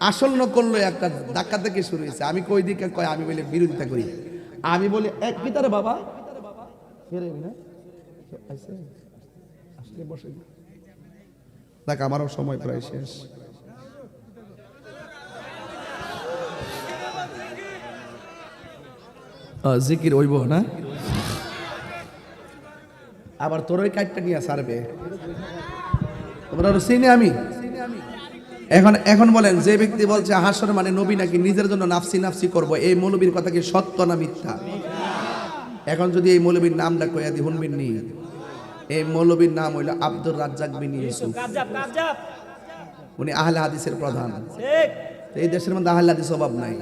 আসন্ন করলো একটা ধাক্কা থেকে শুরু হয়েছে। আমি কই দিকে কয়, আমি বলে বিরোধিতা করি, আমি বলি এক পিতারে বাবা বসে দেখ, আমারও সময় প্রায় শেষ। জিকির হইব না, আবার তোর ওই কাজটা নিয়ে সারবে তোমরা চিনি আমি। এখন বলেন, যে ব্যক্তি বলছে হাসর মানে নবী নাকি নিজের জন্য নাফসি নাফসি করব, এই মৌলবীর কথা কি সত্য না মিথ্যা? এখন যদি এই মৌলবীর নামটা কইয়া দি শুনবেন নি? এই মৌলবীর নাম হইল আব্দুর রাজ্জাক বিন ইউসুফ। উনি আহলে হাদিসের প্রধান। এই দেশের মধ্যে আহলে হাদিস অভাব নাই।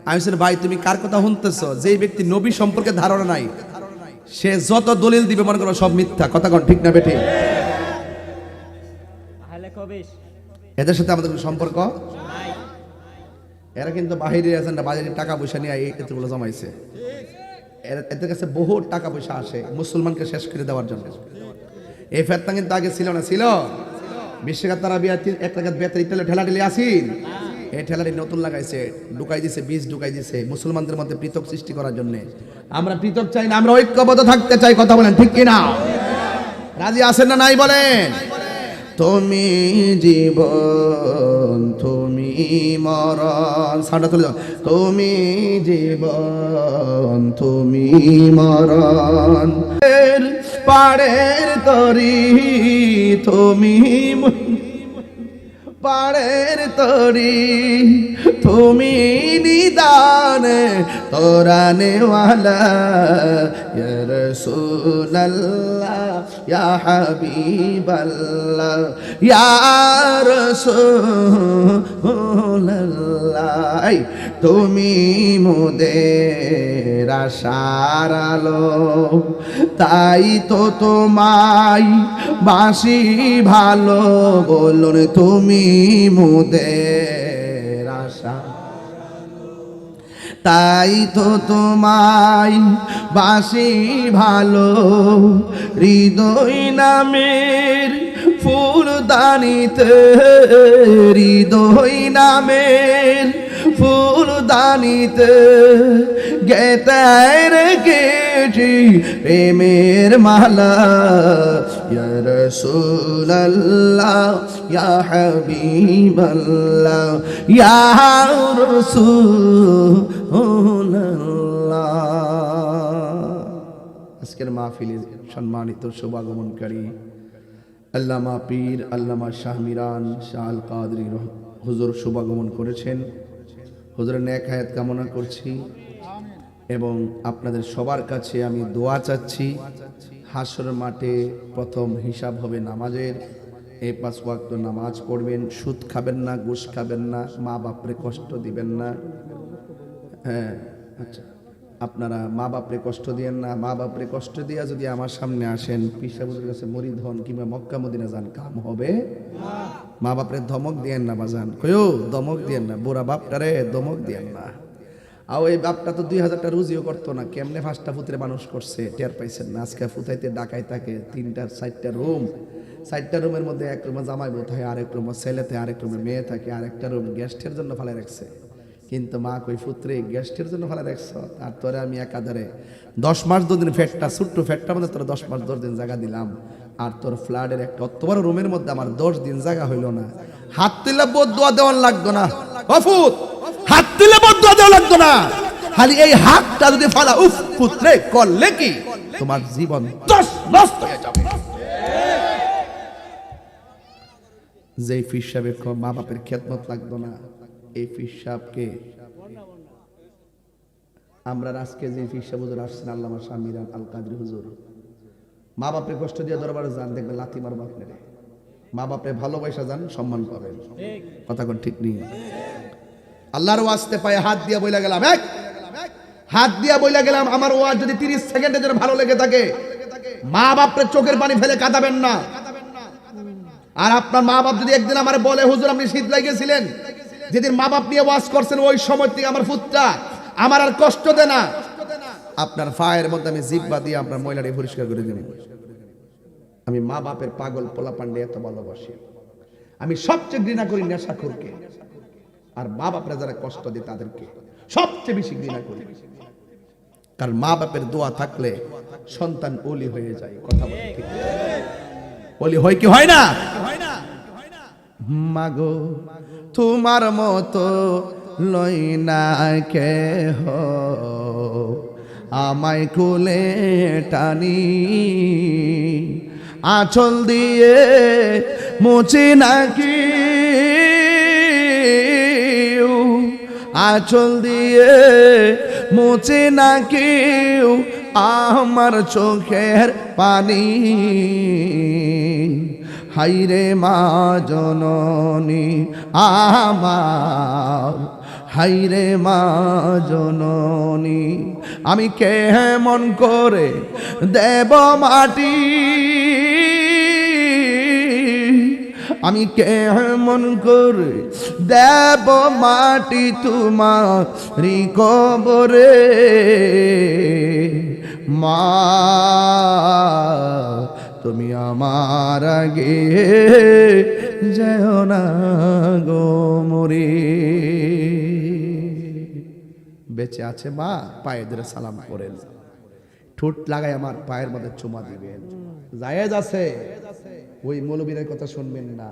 আমি বলছি ভাই তুমি কার কথা শুনতেছো? যেই ব্যক্তি নবী সম্পর্কে ধারণা নাই, সে যত দলিল দিবে মনে করো সব মিথ্যা। কথা কোন ঠিক না বেঠিক? এদের সাথে আমাদের কোনো সম্পর্ক নাই। এরা কিন্তু বাহিরে আছেন না, বাজারে টাকা পয়সা নিয়ে এতগুলো জমাইছে। এদের কাছে বহু টাকা পয়সা আসে মুসলমানকে শেষ করে দেওয়ার জন্য। এই ফেতনা কিন্তু আগে ছিল না, ছিল বিশ্বকাপ তারা এক টাকা বেতার ইত্যাদি ঠেলাঠেলি আসিন, এই ঠেলাটি নতুন লাগাইছে, ঢুকাই দিছে, বীজ ঢুকাই দিছে মুসলমানদের মধ্যে পৃথক সৃষ্টি করার জন্য। আমরা পৃথক চাই না, আমরা ঐক্যবদ্ধ থাকতে চাই। কথা বলেন ঠিক কিনা? রাজি আছেন না নাই বলেন? তুমি জীবন, তুমি মরণ, সাউন্ডটা তুলে যাও। তুমি জীবন, তুমি মরণ, পাড়ের তরি তুমি, পাড়ের তরি তুমি, নিদানে তোরা নেওয়ালা, ইয়া রাসূলুল্লাহ ইয়া হাবিবাল্লাহ ইয়া রাসূলুল্লাহ, তুমি মোদের আশার আলো, তাই তো তোমায় বাসি ভালো, বলুন তুমি মোদের আশা, তাই তো তোমায় বাসি ভালো, হৃদয় নামের ফুলদানিতে হৃদয় নামের ফুলদানিতে গেতায় রেখেছি প্রেমের মালা ইয়া রাসূলুল্লাহ ইয়া হাবিবাল্লাহ ইয়া রাসূলুল্লাহ। আজকের মাহফিলে সম্মানিত শুভাগমনকারী আল্লামা পীর আল্লামা শাহ মিরান শাহ আল কাদরি হুজুর শুভাগমন করেছেন। হুজুরের নেক হায়াত কামনা করছি এবং আপনাদের সবার কাছে আমি দোয়া চাচ্ছি। হাসর মাঠে প্রথম হিসাব হবে নামাজের। এই 5 ওয়াক্ত নামাজ পড়বেন, সুদ খাবেন না, ঘুষ খাবেন না, মা বাপরে কষ্ট দিবেন না। হ্যাঁ, আচ্ছা, আপনারা মা বাপরে কষ্ট দিয়েন না। মা বাপরে কষ্ট দিয়া যদি আমার সামনে আসেন, পীর সাহেবের কাছে মরিদ হন কিংবা মক্কা মদিনা যান, কাম হবে? মা বাপরে ধমক দিয়েন না বাজান, কয়ো ধমক দিয়েন না, বুড়া বাপটারে ধমক দিয়েন না। আর ওই বাপটা তো 2000টা রুজিও করতো না, কেমনে 5টা পুত্রে মানুষ করছে টের পাইছেন না? আজকে ফুতাইতে ডাকাই থাকে 3-4টা রুম, 4টা রুমের মধ্যে এক রুমে জামাই বউ থাকে, আরেক রুমে ছেলেতে, আরেক রুমে মেয়ে থাকে, আরেকটা রুম গেস্টের জন্য ফেলে রাখছে। কিন্তু মা কই পুত্রে গেস্টের জন্য ফেলে রাখছ, আর তোরে আমি একাধারে 10 মাস 2 দিন ফেটটা ছোট্ট ফেটটা মধ্যে তোরা 10 মাস 10 দিন জায়গা দিলাম, আর তোর ফ্ল্যাটের একটা অত বড় রুমের মধ্যে আমার 10 দিন জায়গা হইল না। হাত তুলে বদুয়া দেওয়ার লাগতো না, অফুত হাত তুলে বদুয়া দেওয়া লাগতো না, খালি এই হাতটা যদি ফালা উফ পুত্রে করলে কি তোমার জীবন নষ্ট হয়ে যাবে। যে পীর সাহেবের মা বাপের খেদমত লাগতো না, এই পীর সাহেবকে আমরা আজকে যে পীর সাহেব হুজুর আসছেন আল্লামা শাহ মিরান আল কাদরি হুজুর, মা বাপের কষ্ট দিয়ে দরবারে যান, দেখবেন লাথি মারবো আপনারে। মা বাপে ভালোবাসা যান, সম্মান পাবেন। কথা কোন ঠিক নেই? আল্লাহর ওয়াস্তে পায়ে হাত দিয়া বইলা গেলাম, হাত দিয়া বইলা গেলাম, আমার ওয়াজ যদি 30 সেকেন্ডের জন্য ভালো লেগে থাকে, মা বাপের চোখের পানি ফেলে কাঁদাবেন না। আর আপনার মা বাপ যদি একদিন আমার বলে হুজুর আপনি শীত লাগিয়েছিলেন, যেদিন মা বাপ নিয়ে ওয়াজ করছেন ওই সময় থেকে আমার পুত্রা আমার আর কষ্ট দেয় না, আপনার ফায়ের মধ্যে আমি জিব্বা দিয়ে আপনার ময়লাটি পরিষ্কার করে দেব। আমি মা বাপের পাগল পোলা পান্ডে এত ভালোবাসি। আমি সবচেয়ে ঘৃণা করি নেশাখোরকে, আর মা বাপরা যারা কষ্ট দেয় তাদেরকে সবচেয়ে বেশি ঘৃণা করি। কারণ মা বাপের দোয়া থাকলে সন্তান ওলি হয়ে যায়। কথা বলে ঠিক, ওলি হয় কি হয় না? মাগো তোমার মতো লই না কেহ, আমায় কোলে টানি, আঁচল দিয়ে মুছে নাকি, আঁচল দিয়ে মুছে নাকি আমার চোখের পানি। হাইরে মা জননী আমার, হাইরে মা জননী, আমি কেমন করে দেব মাটি, আমি কেমন করে দেব মাটি তোমারি কবরে। মা তুমি আমার আগে যেও না গো মরে। বেঁচে আছে মা, পায়ে ধরে সালাম করেন, ঠোঁট লাগাই আমার পায়ের মধ্যে চুমা দিবেন। জায়েজ আছে, ওই মৌলবীদের কথা শুনবেন না।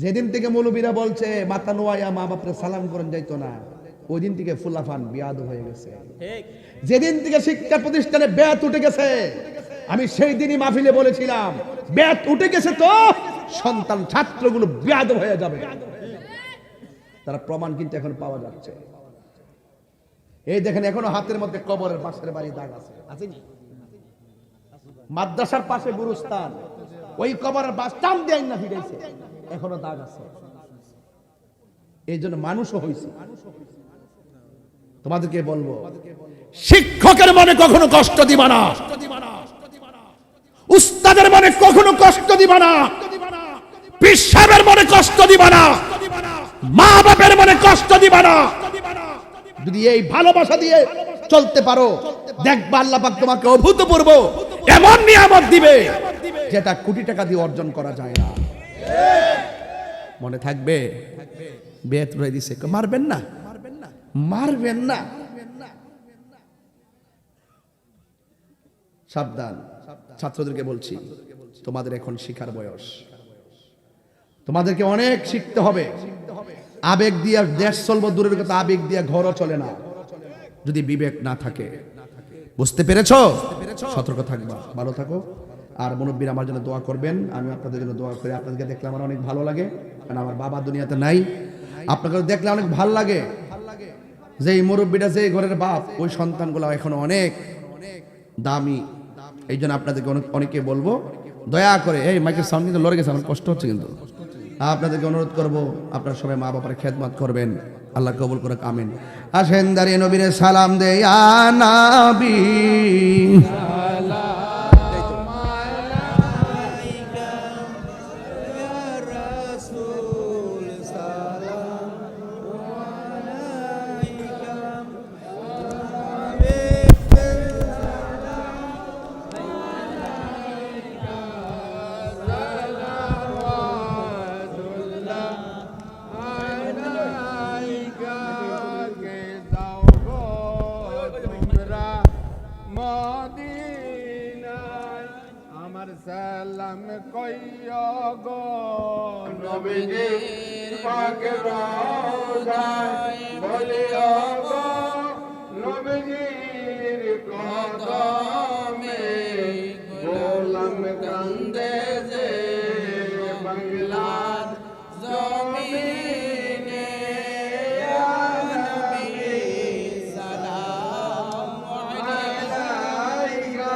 যেদিন থেকে মৌলবীরা বলছে মাথা নোয়াইয়া মা বাপরে সালাম করেন যাইতো না, ওই দিন থেকে ফুলাফান বিয়াদ হয়ে গেছে। যেদিন থেকে শিক্ষা প্রতিষ্ঠানে বেয়াত উঠে গেছে, আমি সেই দিনই মাহফিলে বলেছিলাম বেয়াত উঠে গেছে তো সন্তান ছাত্রগুলো বিয়াদ হয়ে যাবে। তারা প্রমাণ কিন্তু এখন পাওয়া যাচ্ছে। এই দেখেন এখনো হাতের মধ্যে কবরের পাশের বাড়ি দাগ আছে, আসেনি? মাদ্রাসার পাশে গুরুস্থান, ওই কবরের বাস টান দেয় না ফিরেছে, এখনো দাগ আছে। এই জন্য মানুষও হয়েছে। তোমাদেরকে বলবো, শিক্ষকের মনে কখনো কষ্ট দিবা না, উস্তাদের মনে কখনো কষ্ট দিবা না, পীর সাহেবের মনে কষ্ট দিবা না, মা বাপের মনে কষ্ট দিবা না। যদি এই ভালোবাসা দিয়ে চলতে পারো, দেখবা আল্লাহ পাক তোমাকে অভূতপূর্ব এমন নিয়ামত দিবে যেটা কোটি টাকা দিয়ে অর্জন করা যায় না। মনে থাকবে? বেত রয়ে দিছে, মারবেন না, মারবেন না। সাবধান, ছাত্রদেরকে বলছি, তোমাদের এখন শিখার বয়স, তোমাদেরকে অনেক শিখতে হবে। আবেগ দিয়ে দেশ চলবো দূরের কথা, আবেগ দিয়ে ঘরও চলে না যদি বিবেক না থাকে। বুঝতে পেরেছো? সতর্ক থাকবা, ভালো থাকো। আর মুরব্বীরা আমার জন্য দোয়া করবেন, আমি আপনাদের জন্য দোয়া করি। আপনাদেরকে দেখলে আমার অনেক ভালো লাগে, কারণ আমার বাবা দুনিয়াতে নাই। আপনাকে দেখলে অনেক ভালো লাগে যে এই মুরব্বীটা, যে ঘরের বাপ, ওই সন্তানগুলো এখন অনেক দামি। এই জন্য আপনাদেরকে অনেকে বলবো, দয়া করে, এই মাইকের সাউন্ড কিন্তু লড়ে গেছে, আমার কষ্ট হচ্ছে, কিন্তু আপনাদেরকে অনুরোধ করব, আপনারা সবাই মা বাবার খেদমত করবেন। আল্লাহ কবুল করে, আমিন। আসেন দাঁড়িয়ে নবীরে সালাম দে, ইয়া নবী আমার সালাম কইয়া গো নবীজির পাক রওজায় বলিয়া গো নবীজির কদমে গোলাম কান্দে যে বাংলার জমিনে ইয়া নবী সালাম আলাইকা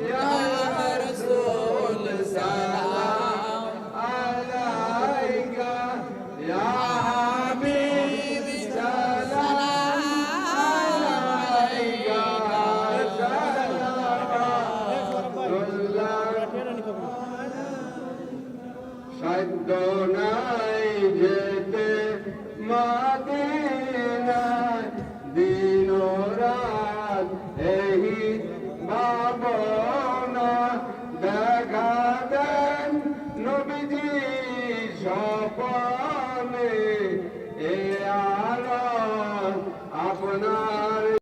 ইয়া রাসূল সালাম আলাইকা ইয়া হাবিব সালাম আলাইকা সাধ্য নাই যেতে মদিনায় দিন রাত এই ভাবনা দেখা দেন নবীজি স্বপনে এ আলো আপনার